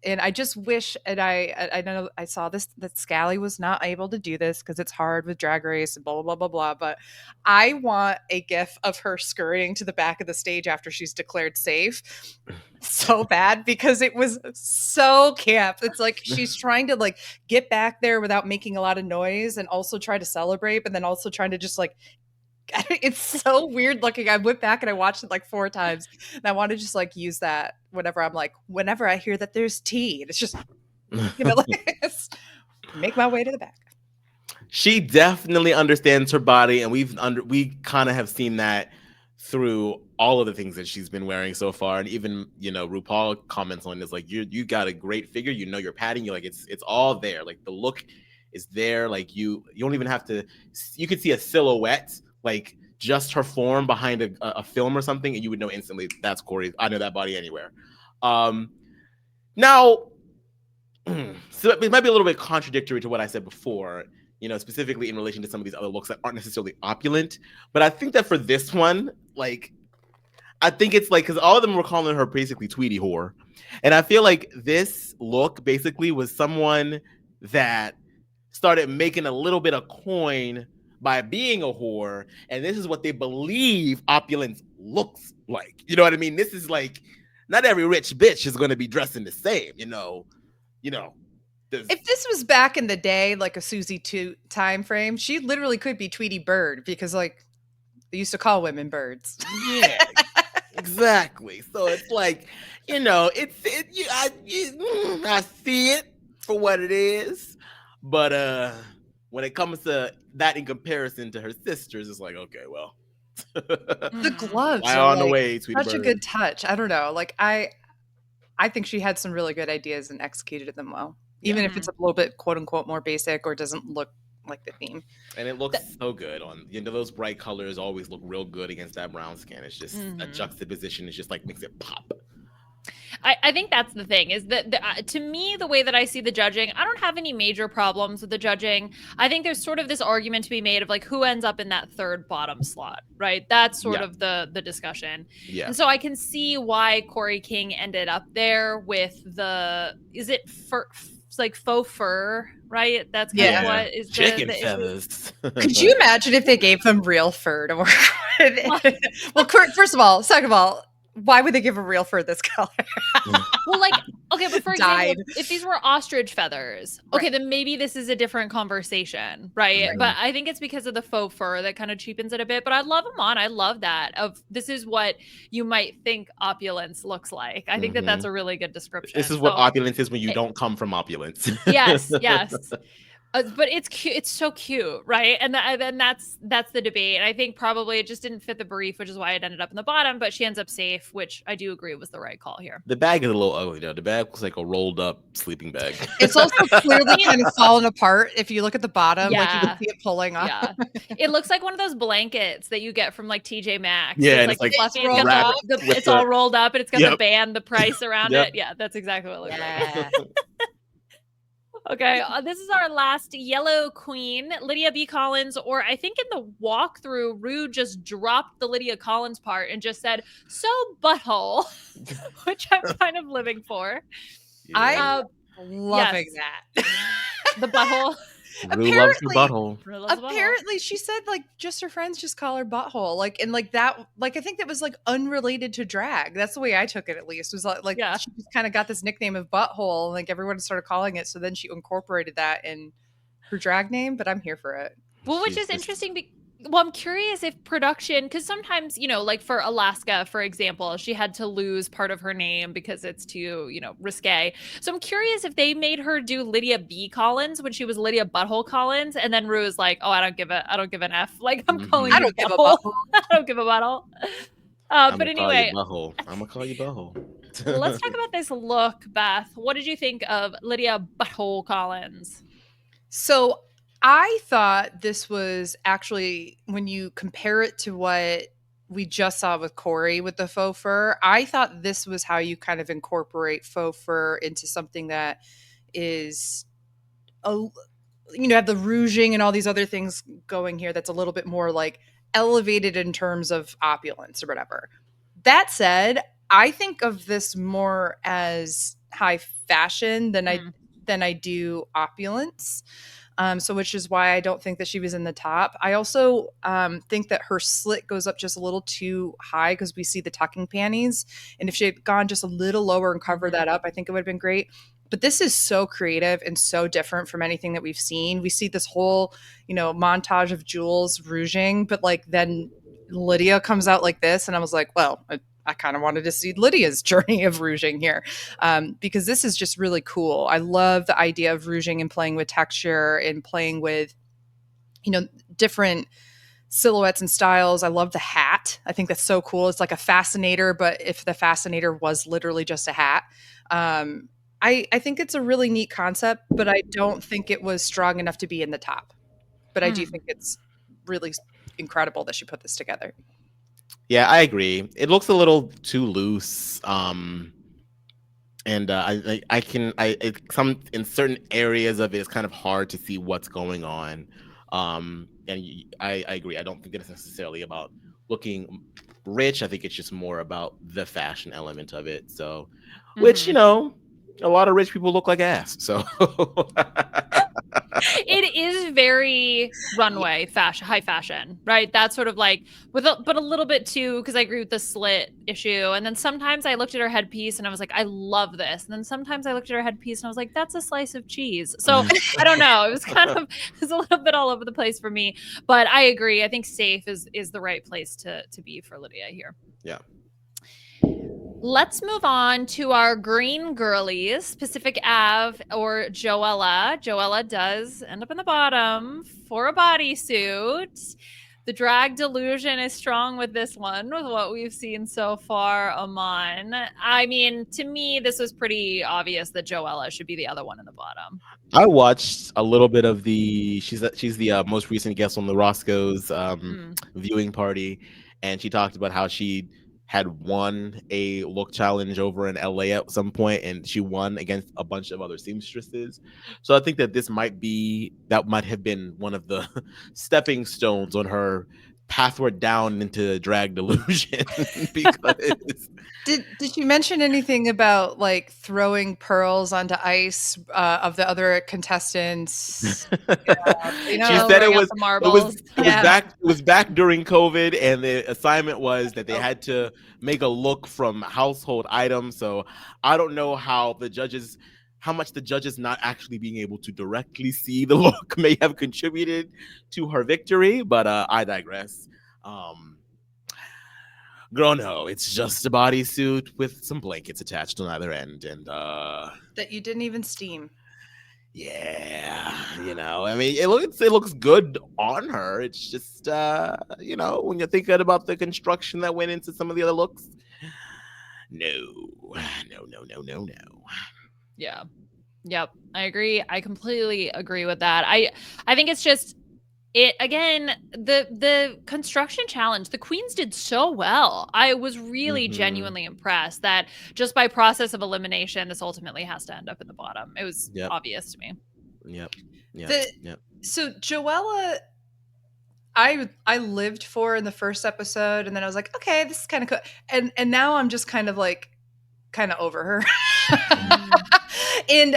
And I just wish, and I know I saw this, that Scally was not able to do this because it's hard with Drag Race and blah, blah, blah, blah, but I want a gif of her scurrying to the back of the stage after she's declared safe so bad, because it was so camp. It's like she's trying to, like, get back there without making a lot of noise and also try to celebrate, but then also trying to just, like, it's so weird looking. I went back and I watched it like 4 times, and I want to just, like, use that whenever I hear that there's tea. It's just, you know, like, make my way to the back. She definitely understands her body, and we kind of have seen that through all of the things that she's been wearing so far. And even, you know, RuPaul comments on this, like, you got a great figure, you know, your padding, you're like, it's all there. Like, the look is there. Like, you don't even have to, you could see a silhouette, like just her form behind a film or something, and you would know instantly that's Kori. I know that body anywhere. Now, so it might be a little bit contradictory to what I said before, you know, specifically in relation to some of these other looks that aren't necessarily opulent. But I think that for this one, like, I think it's like, because all of them were calling her basically Tweety whore. And I feel like this look basically was someone that started making a little bit of coin by being a whore, and this is what they believe opulence looks like. You know what I mean? This is like, not every rich bitch is going to be dressing the same, you know. If this was back in the day, like a Susie 2 time frame, she literally could be Tweety Bird, because, like, they used to call women birds. Yeah, exactly. So it's like, you know, I see it for what it is, but when it comes to that in comparison to her sisters, it's like, okay, well, the gloves are on the way, Tweety such Bird. a good touch. I don't know, like, I think she had some really good ideas and executed them well, even if it's a little bit quote unquote more basic or doesn't look like the theme. And it looks so good on, you know, those bright colors always look real good against that brown skin. It's just a juxtaposition. It's just like makes it pop. I think that's the thing, is that to me, the way that I see the judging, I don't have any major problems with the judging. I think there's sort of this argument to be made of, like, who ends up in that third bottom slot, right? That's sort of the discussion. Yeah. And so I can see why Kori King ended up there with is it fur? It's like faux fur, right? That's kind of what is chicken feathers. Could you imagine if they gave them real fur to work with? Well, first of all, second of all, why would they give a real fur this color? Well, like, okay, but for example, if these were ostrich feathers, okay, then maybe this is a different conversation, right? But I think it's because of the faux fur that kind of cheapens it a bit. But I love Aman. I love that. This is what you might think opulence looks like. I think that that's a really good description. This is what opulence is when you don't come from opulence. Yes. But it's cute. It's so cute, right? And then that's the debate. And I think probably it just didn't fit the brief, which is why it ended up in the bottom. But she ends up safe, which I do agree was the right call here. The bag is a little ugly though. The bag looks like a rolled up sleeping bag. It's also clearly kind of fallen apart. If you look at the bottom, like, you can see it pulling off. Yeah, it looks like one of those blankets that you get from, like, TJ Maxx. Yeah, it's like fluffy. It's all rolled up, and it's got the price around it. Yeah, that's exactly what it looks like. Okay, this is our last yellow queen, Lydia B. Collins, or I think in the walkthrough, Rue just dropped the Lydia Collins part and just said, "So butthole," which I'm kind of living for. I'm loving that. The butthole. Rue loves her butthole. Apparently, she said like just her friends just call her butthole, like, and like that, like I think that was like unrelated to drag. That's the way I took it, at least. Was like Yeah. she just kind of got this nickname of butthole, and like everyone started calling it. So then she incorporated that in her drag name. But I'm here for it. Well, which is interesting. Well, I'm curious if production, because sometimes, like for Alaska, for example, she had to lose part of her name because it's too, risque. So I'm curious if they made her do Lydia B. Collins when she was Lydia Butthole Collins, and then Rue is like, "Oh, I don't give an F. Like I'm calling I you don't give a butthole. butthole. I don't give a butthole." But anyway, I'm gonna call you butthole. Let's talk about this look, Beth. What did you think of Lydia Butthole Collins? So I thought this was actually, when you compare it to what we just saw with Kori with the faux fur, I thought this was how you kind of incorporate faux fur into something that is, have the rouging and all these other things going here that's a little bit more like elevated in terms of opulence or whatever. That said, I think of this more as high fashion than I do opulence. So which is why I don't think that she was in the top. I also think that her slit goes up just a little too high because we see the tucking panties. And if she had gone just a little lower and covered that up, I think it would have been great. But this is so creative and so different from anything that we've seen. We see this whole, montage of jewels rouging, but like then Lydia comes out like this. And I was like, well, I kind of wanted to see Lydia's journey of rouging here, because this is just really cool. I love the idea of rouging and playing with texture and playing with, different silhouettes and styles. I love the hat. I think that's so cool. It's like a fascinator, but if the fascinator was literally just a hat. I think it's a really neat concept, but I don't think it was strong enough to be in the top. But I do think it's really incredible that she put this together. Yeah, I agree. It looks a little too loose. And some in certain areas of it, it's kind of hard to see what's going on. And I agree. I don't think it's necessarily about looking rich. I think it's just more about the fashion element of it. So, which, a lot of rich people look like ass. So it is very runway fashion, high fashion, right? That's sort of like but a little bit too, because I agree with the slit issue. And then sometimes I looked at her headpiece and I was like, I love this. And then sometimes I looked at her headpiece and I was like, that's a slice of cheese. So I don't know. It was a little bit all over the place for me. But I agree. I think safe is the right place to be for Lydia here. Yeah. Let's move on to our green girlies, Pacific Ave or Joella. Joella does end up in the bottom for a bodysuit. The drag delusion is strong with this one, with what we've seen so far, Aman. I mean, to me, this was pretty obvious that Joella should be the other one in the bottom. I watched a little bit of she's the most recent guest on the Roscoe's viewing party, and she talked about how she had won a look challenge over in LA at some point, and she won against a bunch of other seamstresses. So I think that that might have been one of the stepping stones on her pathward down into drag delusion. Because did she mention anything about like throwing pearls onto ice of the other contestants? She said it was back during COVID, and the assignment was that they had to make a look from household items. So I don't know how much the judges not actually being able to directly see the look may have contributed to her victory, but I digress. Girl, no, it's just a bodysuit with some blankets attached on either end, and that you didn't even steam. Yeah, I mean, it looks good on her. It's just when you're thinking about the construction that went into some of the other looks, no. Yeah. Yep. I agree. I completely agree with that. I think it's just the construction challenge, the queens did so well. I was really genuinely impressed that just by process of elimination, this ultimately has to end up in the bottom. It was obvious to me. So Joella, I lived for in the first episode, and then I was like, okay, this is kind of cool, and now I'm just kind of over her, and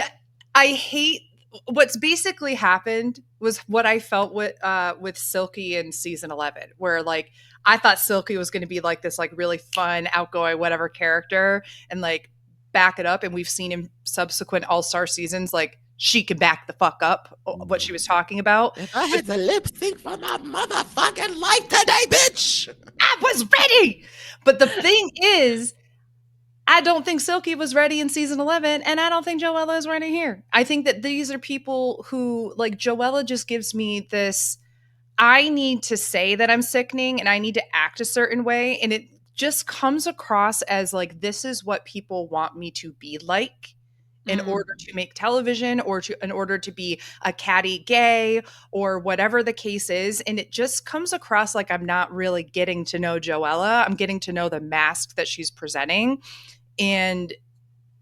I hate what's basically happened was what I felt with Silky in season 11, where like I thought Silky was going to be like this like really fun, outgoing, whatever character, and like back it up, and we've seen in subsequent All-Star seasons like she could back the fuck up what she was talking about. If I had to lip sync for my motherfucking life today, bitch, I was ready. But the thing is, I don't think Silky was ready in season 11, and I don't think Joella is ready here. I think that these are people who, like, Joella just gives me this, I need to say that I'm sickening, and I need to act a certain way, and it just comes across as, like, this is what people want me to be like in order to make television, or in order to be a catty gay, or whatever the case is, and it just comes across like I'm not really getting to know Joella. I'm getting to know the mask that she's presenting. And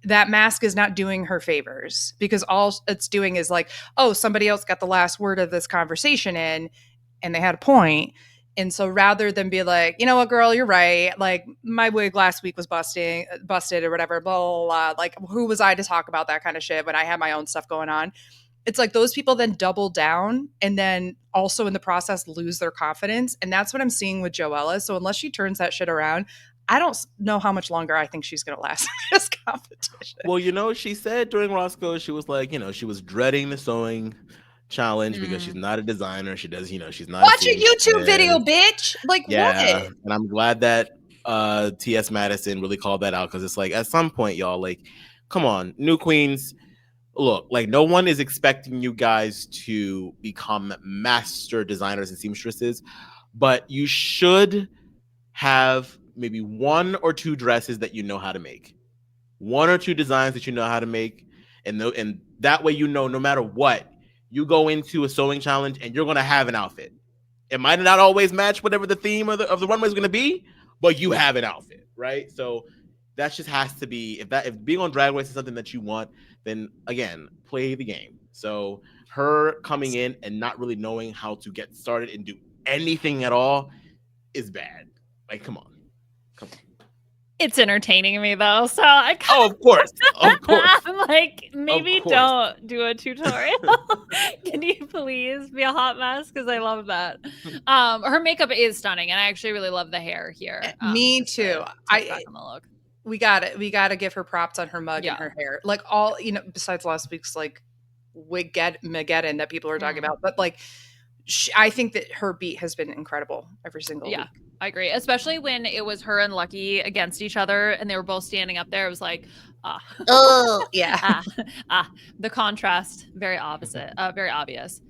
that mask is not doing her favors, because all it's doing is like, oh, somebody else got the last word of this conversation in, and they had a point. And so rather than be like, you know what, girl, you're right. Like my wig last week was busted or whatever, blah, blah, blah. Like who was I to talk about that kind of shit when I had my own stuff going on? It's like those people then double down and then also in the process lose their confidence. And that's what I'm seeing with Joella. So unless she turns that shit around, I don't know how much longer I think she's going to last in this competition. Well, she said during Roscoe, she was like, she was dreading the sewing challenge because she's not a designer. She does, she's not. Watch a YouTube video, bitch. Like, what? And I'm glad that T.S. Madison really called that out, because it's like, at some point, y'all, like, come on, new queens. Look, like, no one is expecting you guys to become master designers and seamstresses, but you should have maybe one or two dresses that you know how to make, one or two designs that you know how to make, and that way, no matter what, you go into a sewing challenge and you're going to have an outfit. It might not always match whatever the theme of the runway is going to be, but you have an outfit, right? So that just has to be, if being on Drag Race is something that you want, then again, play the game. So her coming in and not really knowing how to get started and do anything at all is bad. Like, come on. It's entertaining me though, so I of course. I'm like, maybe don't do a tutorial. Can you please be a hot mess? Because I love that. Her makeup is stunning, and I actually really love the hair here. Me too. We got to give her props on her mug and her hair. Like all, besides last week's like wig-mageddon that people are talking about, but like I think that her beat has been incredible every single week. I agree, especially when it was her and Lucky against each other and they were both standing up there. It was like, the contrast, very opposite, very obvious.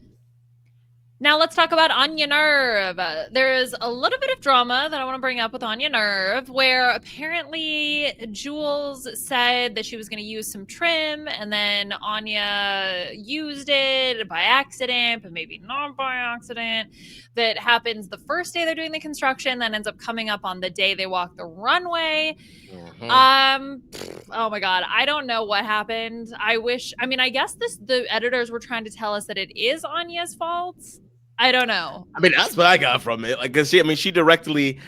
Now let's talk about Anya Nerve. There is a little bit of drama that I want to bring up with Anya Nerve, where apparently Jules said that she was going to use some trim, and then Anya used it by accident, but maybe not by accident. That happens the first day they're doing the construction, then ends up coming up on the day they walk the runway. Oh my God, I don't know what happened. I guess the editors were trying to tell us that it is Anya's fault. I don't know. I mean, that's what I got from it. Like, cause she directly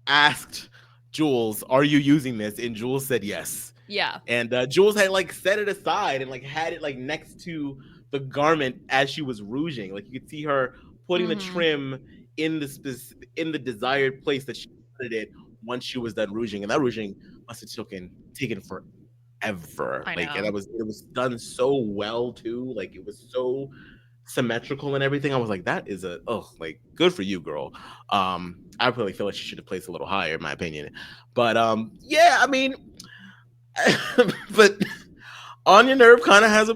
asked Jules, "Are you using this?" And Jules said yes. Yeah. And Jules had like set it aside and like had it like next to the garment as she was rouging. Like you could see her putting the trim in the desired place that she put it once she was done rouging, and that rouging must have taken forever. And it was done so well too. Like it was so symmetrical and everything. I was like, that is good for you, girl. I really feel like she should have placed a little higher, in my opinion. But yeah, I mean, but Anya Nerve kind of has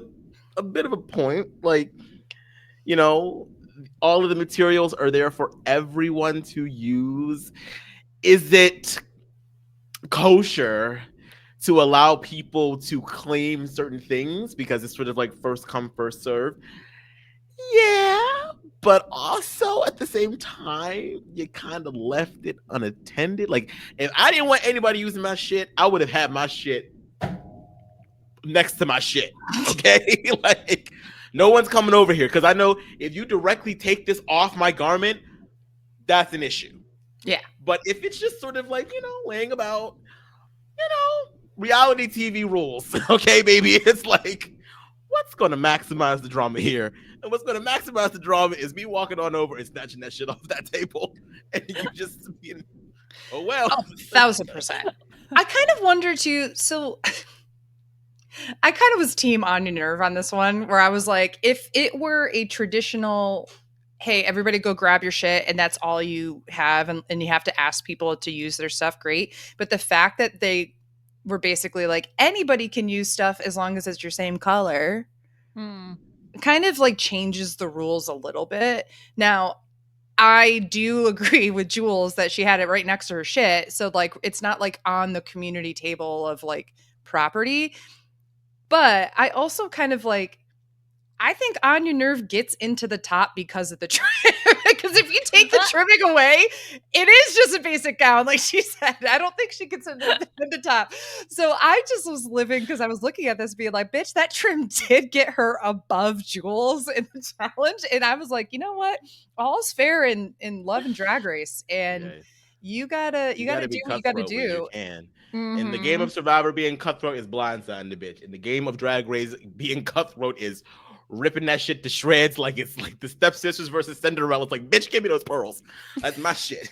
a bit of a point. Like, all of the materials are there for everyone to use. Is it kosher to allow people to claim certain things because it's sort of like first come, first serve? Yeah, but also at the same time, you kind of left it unattended. Like, if I didn't want anybody using my shit, I would have had my shit next to my shit. Okay, like No one's coming over here because I know if you directly take this off my garment, that's an issue. Yeah. But if it's just sort of like, laying about, reality TV rules, okay, baby, it's like, what's going to maximize the drama here? And what's going to maximize the drama is me walking on over and snatching that shit off that table. And you just being, oh, well. Oh, 1,000%. I kind of wonder too, so I kind of was team Anya Nerve on this one, where I was like, if it were a traditional, hey, everybody go grab your shit and that's all you have, and you have to ask people to use their stuff, great. But the fact that they were basically like, anybody can use stuff as long as it's your same color, kind of like changes the rules a little bit. Now, I do agree with Jules that she had it right next to her shit. So like, it's not like on the community table of like property. But I also kind of like, I think Anya Nerve gets into the top because of the trim. Because if you take the trimming away, it is just a basic gown, like she said. I don't think she gets into the top. So I just was living because I was looking at this being like, bitch, that trim did get her above Jules in the challenge. And I was like, you know what? All's fair in love and drag race. And you gotta do what you gotta do. You can. In the game of Survivor, being cutthroat is blindsiding the bitch. In the game of Drag Race, being cutthroat is ripping that shit to shreds like it's like the stepsisters versus Cinderella. It's like, bitch, give me those pearls. That's my shit.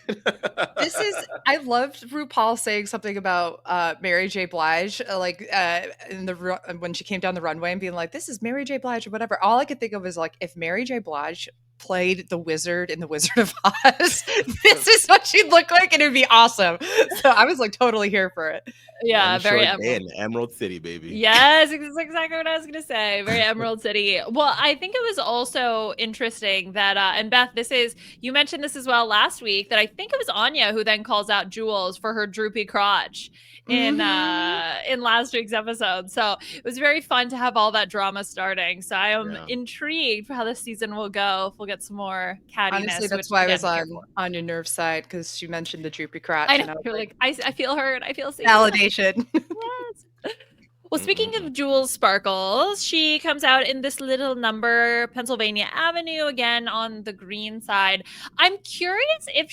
I loved RuPaul saying something about Mary J. Blige, when she came down the runway and being like, this is Mary J. Blige or whatever. All I could think of is like, if Mary J. Blige played the wizard in The Wizard of Oz, this is what she'd look like, and it'd be awesome. So I was like totally here for it. Yeah, very Emerald. Emerald City, baby. Yes, that's exactly what I was gonna say. Very Emerald City. Well, I think it was also interesting that, and Beth, you mentioned this as well last week, that I think it was Anya who then calls out Jules for her droopy crotch in last week's episode. So it was very fun to have all that drama starting. So I am intrigued for how this season will go. If we'll get some more cattiness. Honestly, that's why I was on your nerve side, because she mentioned the droopy crotch. I know. You're like, I feel hurt. I feel safe. Validation. Yes. Well, speaking of Jules Sparkles, she comes out in this little number, Pennsylvania Avenue, again on the green side. I'm curious if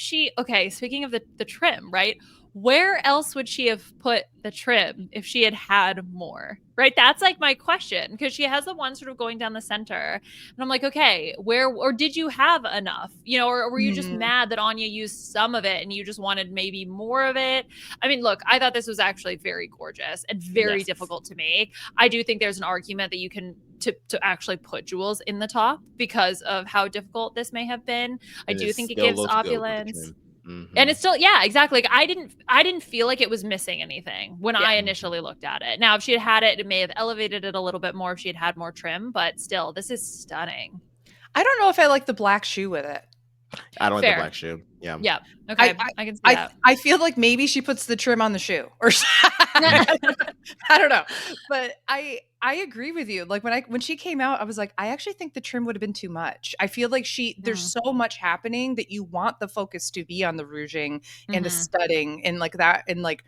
speaking of the trim, right? Where else would she have put the trim if she had more, right? That's like my question, because she has the one sort of going down the center. And I'm like, okay, or did you have enough? Or were you just mad that Anya used some of it and you just wanted maybe more of it? I mean, look, I thought this was actually very gorgeous and very difficult to make. I do think there's an argument that you can to actually put Jules in the top because of how difficult this may have been. I do think it gives opulence. And it's still, exactly. Like I didn't feel like it was missing anything when I initially looked at it. Now, if she had it may have elevated it a little bit more if she had more trim, but still, this is stunning. I don't know if I like the black shoe with it. I don't like the black shoe. Yeah. Yeah. Okay. I can see that. I feel like maybe she puts the trim on the shoe or I don't know. But I agree with you. Like when she came out, I was like, I actually think the trim would have been too much. I feel like there's so much happening that you want the focus to be on the rouging and the studding and like that. And like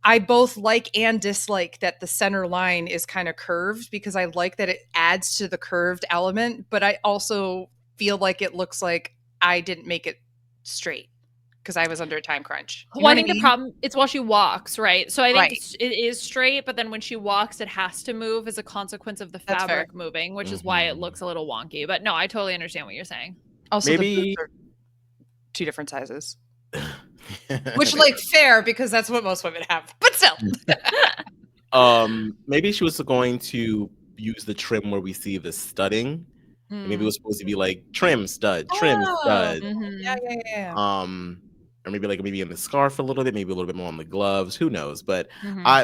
I both like and dislike that the center line is kind of curved, because I like that it adds to the curved element, but I also feel like it looks like I didn't make it straight because I was under a time crunch. Well, I think the problem, it's while she walks, right? So I think it is straight, but then when she walks, it has to move as a consequence of the fabric moving, which is why it looks a little wonky. But no, I totally understand what you're saying. Also, the boots are two different sizes. Which, like, fair, because that's what most women have. But still. Maybe she was going to use the trim where we see the studding. Maybe it was supposed to be like trim stud, trim stud. Yeah. Or maybe in the scarf a little bit, maybe a little bit more on the gloves. Who knows? But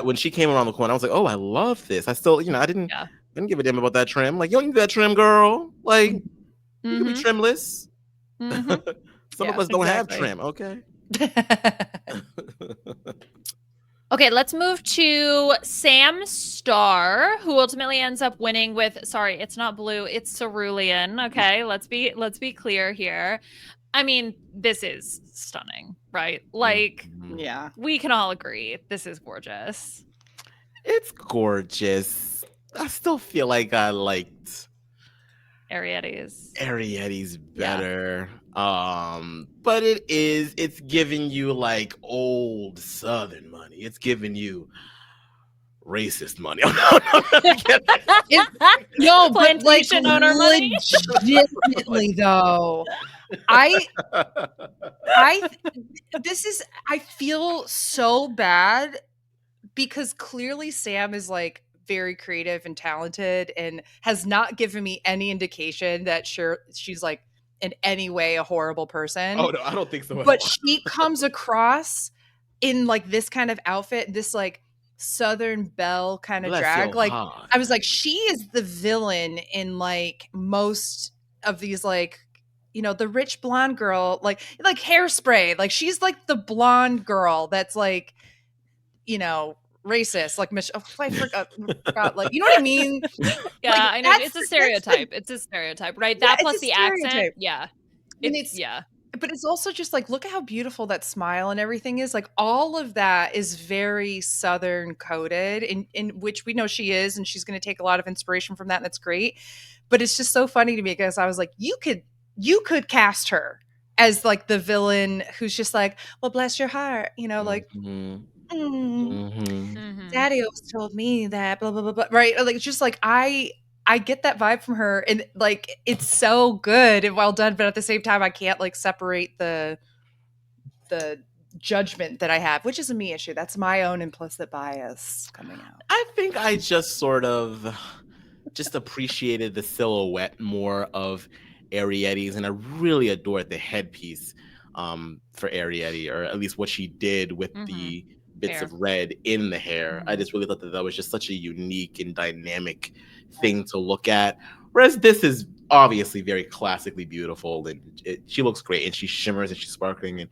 when she came around the corner, I was like, oh, I love this. I still, I didn't give a damn about that trim. Like, you don't need that trim, girl. Like, you can be trimless. Some of us don't have trim. Okay. Okay, let's move to Sam Starr, who ultimately ends up winning with, sorry, it's not blue, it's cerulean. Okay, let's be clear here. I mean, this is stunning, right? Like, we can all agree this is gorgeous. It's gorgeous. I still feel like I liked Arrietty's better. But it's giving you like old Southern money. It's giving you racist money. No, but like plantation owner money. legitimately though, I feel so bad because clearly Sam is like very creative and talented and has not given me any indication that she's like in any way a horrible person. Oh no, I don't think so at But all. she comes across in like this kind of outfit, this like Southern Belle kind of Bless drag. your Like heart. I was like, she is the villain in like most of these like, you know, the rich blonde girl, like Hairspray. Like she's like the blonde girl that's like, you know, racist. Like I forgot, like, you know what I mean? Yeah, Like, I know. It's a stereotype. It's a stereotype, right? Yeah, That it's plus a the accent. stereotype. Yeah. And but it's also just like, look at how beautiful that smile and everything is. Like all of that is very Southern coded, in which we know she is, and she's going to take a lot of inspiration from that, and that's great. But it's just so funny to me because I was like, you could cast her as like the villain who's just like, well, bless your heart, you know, like, Daddy always told me that, blah blah blah blah. Right? Like it's just like I get that vibe from her, and like it's so good and well done, but at the same time I can't like separate the judgment that I have, which is a me issue. That's my own implicit bias coming out. I think I just sort of just appreciated the silhouette more of Arrietty's, and I really adored the headpiece for Arrietty, or at least what she did with the bits of red in the hair. I just really thought that was just such a unique and dynamic thing to look at. Whereas this is obviously very classically beautiful, and she looks great, and she shimmers and she's sparkling, and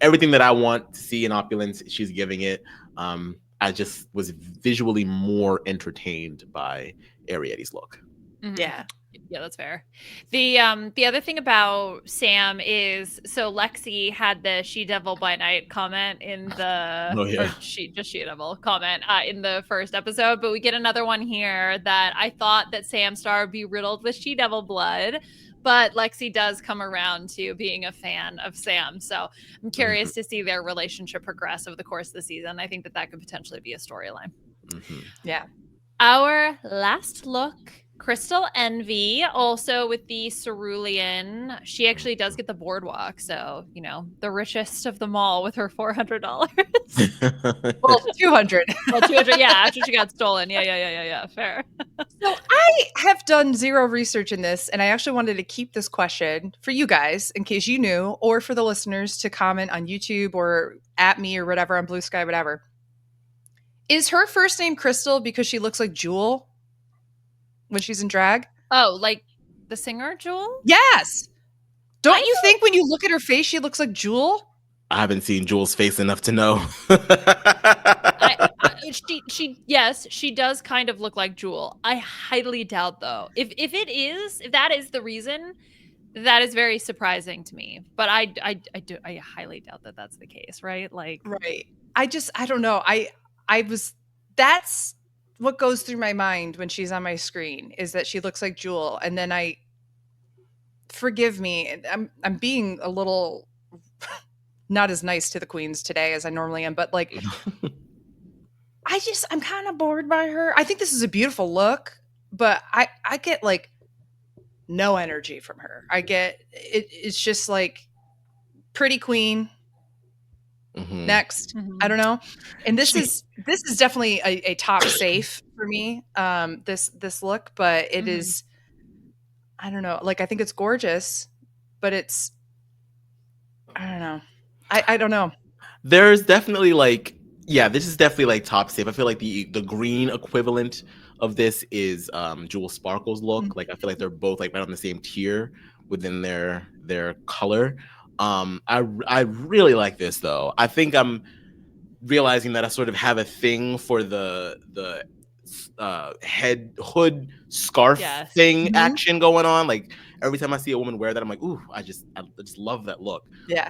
everything that I want to see in opulence, she's giving it. I just was visually more entertained by Arrietty's look. Yeah. Yeah, that's fair. The other thing about Sam is, so Lexi had the she devil by night comment in the or she devil comment in the first episode, but we get another one here that I thought that Sam Star would be riddled with she devil blood, but Lexi does come around to being a fan of Sam. So I'm curious to see their relationship progress over the course of the season. I think that could potentially be a storyline. Yeah. Our last look, Crystal Envy, also with the cerulean. She actually does get the boardwalk, so you know, the richest of them all with her $400. Well, 200. Well, 200. Yeah, after she got stolen. Yeah. Fair. So I have done zero research in this, and I actually wanted to keep this question for you guys in case you knew, or for the listeners to comment on YouTube or at me or whatever on Blue Sky, whatever. Is her first name Crystal because she looks like Jewel when she's in drag? Oh, like the singer Jewel? Yes. Don't you think when you look at her face, she looks like Jewel? I haven't seen Jewel's face enough to know. Yes, she does kind of look like Jewel. I highly doubt, though. If that is the reason, that is very surprising to me. But I highly doubt that that's the case, right? Like, right. I don't know. That's what goes through my mind when she's on my screen, is that she looks like Jewel. And then forgive me, I'm being a little not as nice to the queens today as I normally am, but like, I'm kind of bored by her. I think this is a beautiful look, but I get like no energy from her. I get it's just like pretty queen. Next. I don't know. And this is definitely a top safe for me, this look, but it is, I don't know, like I think it's gorgeous, but it's, I don't know. I don't know. There's definitely like, yeah, this is definitely like top safe. I feel like the green equivalent of this is Jewel Sparkle's look. Like I feel like they're both like right on the same tier within their color. I really like this though. I think I'm realizing that I sort of have a thing for the hood scarf thing Mm-hmm. action going on. Like every time I see a woman wear that, I'm like, ooh, I just love that look. Yeah.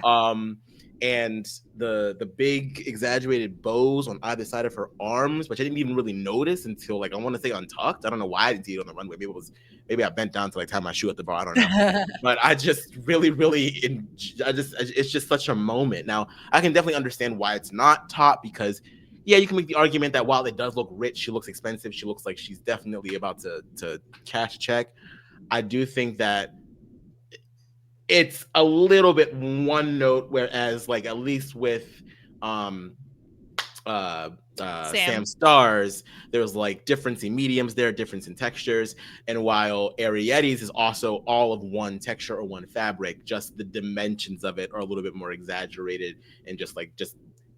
And the big exaggerated bows on either side of her arms, which I didn't even really notice until like I want to say untucked. I don't know why I didn't see it on the runway. Maybe I bent down to like tie my shoe at the bar. I don't know. But I just it's just such a moment. Now I can definitely understand why it's not top, because yeah, you can make the argument that while it does look rich, she looks expensive. She looks like she's definitely about to cash a check. I do think that it's a little bit one note, whereas like at least with Sam Stars, there was like difference in mediums there, difference in textures, and while Arrietty's is also all of one texture or one fabric, just the dimensions of it are a little bit more exaggerated and just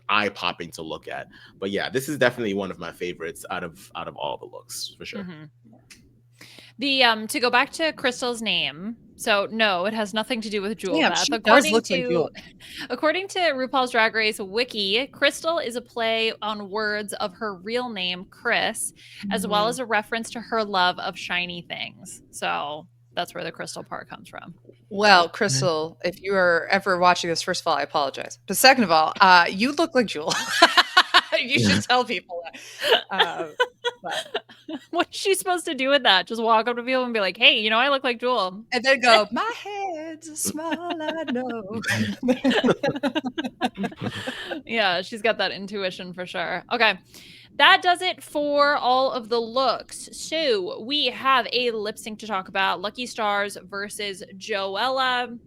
eye-popping to look at. But yeah, this is definitely one of my favorites out of all the looks, for sure. Mm-hmm. The to go back to Crystal's name, so no, it has nothing to do with Jewel. Yeah, Beth. she does look like Jewel. According to RuPaul's Drag Race wiki, Crystal is a play on words of her real name, Chris, as well as a reference to her love of shiny things. So that's where the crystal part comes from. Well, Crystal, if you are ever watching this, first of all, I apologize. But second of all, you look like Jewel. You should tell people that. What's she supposed to do with that? Just walk up to people and be like, hey, I look like Jewel. And then go, my head's small, I know. Yeah, she's got that intuition for sure. Okay. That does it for all of the looks. So we have a lip sync to talk about. Lucky Stars versus Joella.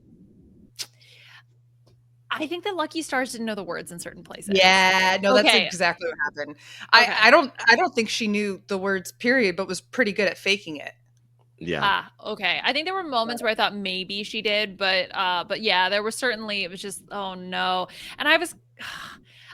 I think that Lucky Stars didn't know the words in certain places. Yeah, no, that's exactly what happened. Okay. I don't think she knew the words, period, but was pretty good at faking it. Yeah. Okay. I think there were moments where I thought maybe she did, but yeah, there was certainly, it was just, oh no. And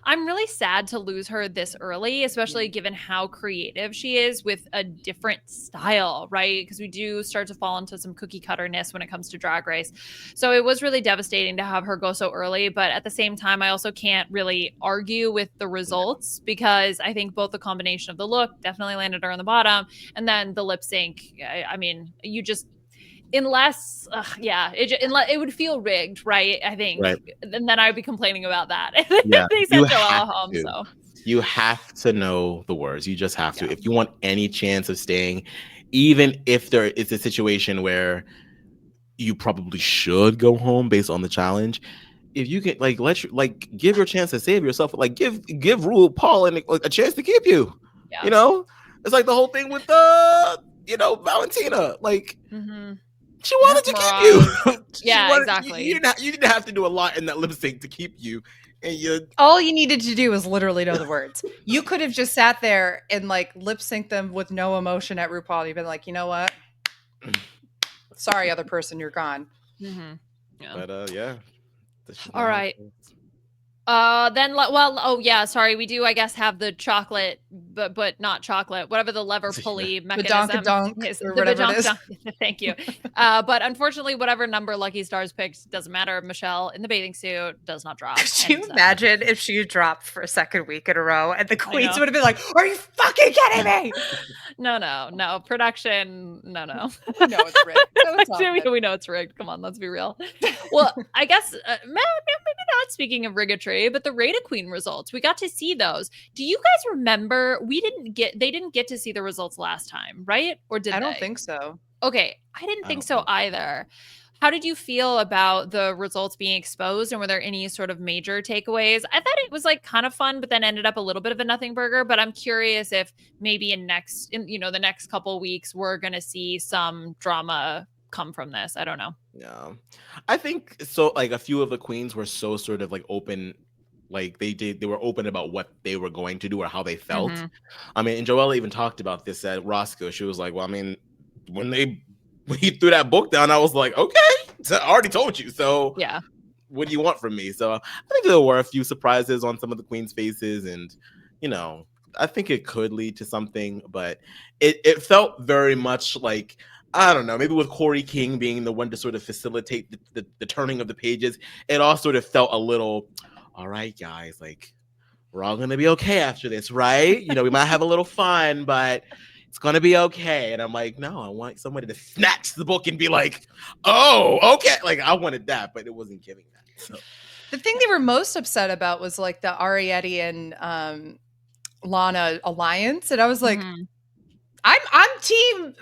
I'm really sad to lose her this early, especially given how creative she is with a different style, right? Because we do start to fall into some cookie cutterness when it comes to Drag Race. So it was really devastating to have her go so early. But at the same time, I also can't really argue with the results, because I think both the combination of the look definitely landed her on the bottom, and then the lip sync. I mean, you just, unless it would feel rigged, right? I think, right. And then I would be complaining about that. Yeah, they sent Joella home. So you have to know the words. You just have to, if you want any chance of staying, even if there is a situation where you probably should go home based on the challenge. If you can, give your chance to save yourself. Like give RuPaul and a chance to keep you. Yeah. It's like the whole thing with Valentina. Like. Mm-hmm. She wanted to keep you. Yeah, exactly. You didn't have to do a lot in that lip sync to keep you. And all you needed to do was literally know the words. You could have just sat there and lip synced them with no emotion at RuPaul. You've been like, you know what? Sorry, other person, you're gone. Mm-hmm. Yeah. But yeah. All right. Sorry, we do, I guess, have the chocolate, but not chocolate, whatever the lever pulley mechanism is, or whatever it is. Thank you. But unfortunately, whatever number Lucky Stars picked doesn't matter. Michelle in the bathing suit does not drop. Could you imagine if she dropped for a second week in a row and the queens would have been like, are you fucking kidding me? No. Production, no. We know it's rigged. We know it's rigged. Come on, let's be real. Well, I guess, maybe not speaking of rigatry, but the Rada Queen results, we got to see those. Do you guys remember? They didn't get to see the results last time, right? Or did they? I don't think so. Okay, I didn't think so either. How did you feel about the results being exposed, and were there any sort of major takeaways? I thought it was kind of fun, but then ended up a little bit of a nothing burger. But I'm curious if maybe in the next couple of weeks we're gonna see some drama come from this. I don't know. Yeah, I think so. A few of the queens were so sort of open, they were open about what they were going to do or how they felt. Mm-hmm. I mean, and Joella even talked about this at Roscoe. She was like, well, I mean, when he threw that book down, I was like, okay, so I already told you. So yeah, what do you want from me? So I think there were a few surprises on some of the queens' faces, and I think it could lead to something, but it felt very much like, I don't know, maybe with Kori King being the one to sort of facilitate the turning of the pages, it all sort of felt a little, all right, guys, we're all going to be okay after this, right? You know, we might have a little fun, but it's going to be okay. And I'm like, no, I want somebody to snatch the book and be like, oh, okay. Like, I wanted that, but it wasn't giving that. So. The thing they were most upset about was like the Arrietty and Lana alliance. And I was like, I'm team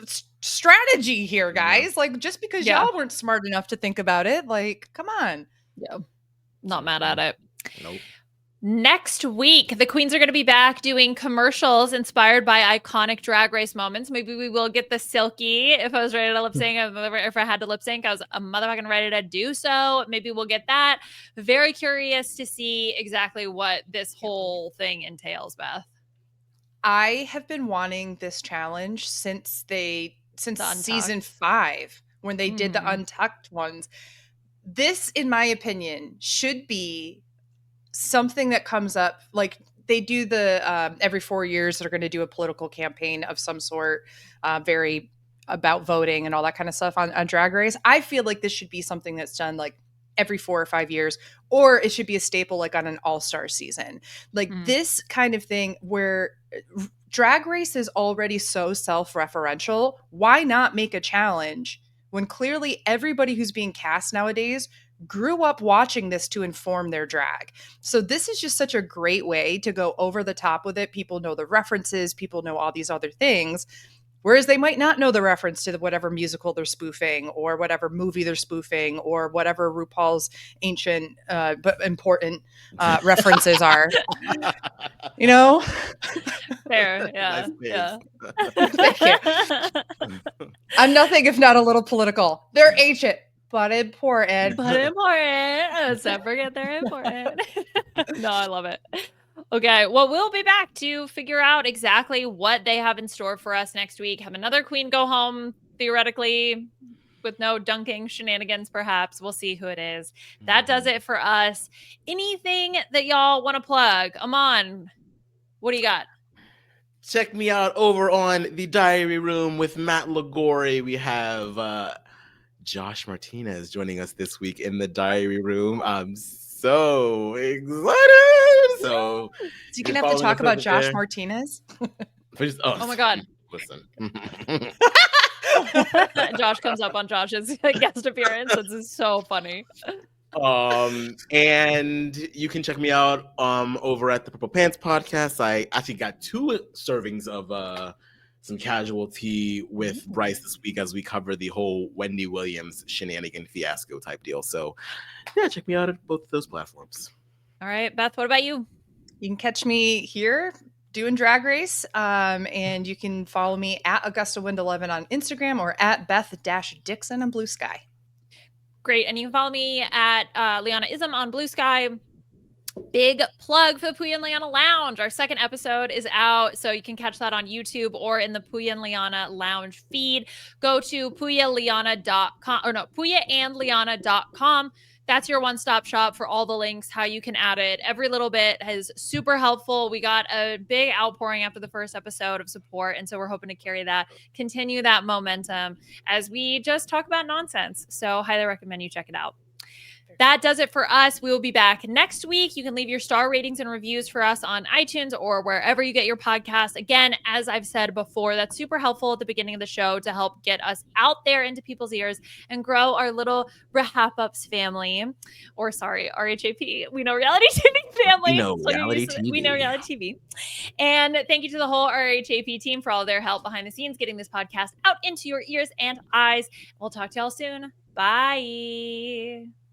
strategy here, guys. Like, just because y'all weren't smart enough to think about it, like, come on. Yeah. Not mad at it. Nope. Next week, the queens are going to be back doing commercials inspired by iconic Drag Race moments. Maybe we will get the Silky. If I was ready to lip sync, if I had to lip sync, I was a motherfucking ready to do so. Maybe we'll get that. Very curious to see exactly what this whole thing entails, Beth. I have been wanting this challenge since season 5, when they did the Untucked ones. This, in my opinion, should be something that comes up. Like, they do the every 4 years, they're going to do a political campaign of some sort, very about voting and all that kind of stuff on Drag Race. I feel like this should be something that's done like every 4 or 5 years, or it should be a staple like on an all-star season. Like this kind of thing where Drag Race is already so self-referential. Why not make a challenge when clearly everybody who's being cast nowadays grew up watching this to inform their drag? So this is just such a great way to go over the top with it. People know the references, people know all these other things, whereas they might not know the reference to whatever musical they're spoofing or whatever movie they're spoofing or whatever RuPaul's ancient but important references are. You know? Fair, yeah. Nice. Thank you. I'm nothing if not a little political. They're ancient, but important. But important. Let's not forget they're important. No, I love it. Okay, well, we'll be back to figure out exactly what they have in store for us next week. Have another queen go home, theoretically, with no dunking shenanigans, perhaps. We'll see who it is. That does it for us. Anything that y'all want to plug? Aman, what do you got? Check me out over on the Diary Room with Matt Lagori. We have Josh Martinez joining us this week in the Diary Room. I'm so excited. So you can have to talk about Josh Martinez. Oh my God. Listen. Josh comes up on Josh's guest appearance. This is so funny. And you can check me out over at the Purple Pants podcast. I actually got 2 servings of some casual tea with Bryce this week as we cover the whole Wendy Williams shenanigan fiasco type deal. So yeah, check me out at both of those platforms. All right, Beth, what about you? You can catch me here doing Drag Race, and you can follow me at AugustaWind11 on Instagram or at Beth-Dixon on Blue Sky. Great. And you can follow me at Liana Ism on Blue Sky. Big plug for the Puya and Liana Lounge. Our 2nd episode is out, so you can catch that on YouTube or in the Puya and Liana Lounge feed. Go to puyaandliana.com. That's your one-stop shop for all the links, how you can add it. Every little bit is super helpful. We got a big outpouring after the 1st episode of support, and so we're hoping to carry that, continue that momentum as we just talk about nonsense. So highly recommend you check it out. That does it for us. We will be back next week. You can leave your star ratings and reviews for us on iTunes or wherever you get your podcast. Again, as I've said before, that's super helpful at the beginning of the show to help get us out there into people's ears and grow our little RHAPups family. Or sorry, RHAP. We know reality TV family. We know reality TV. We know reality TV. And thank you to the whole RHAP team for all their help behind the scenes, getting this podcast out into your ears and eyes. We'll talk to y'all soon. Bye.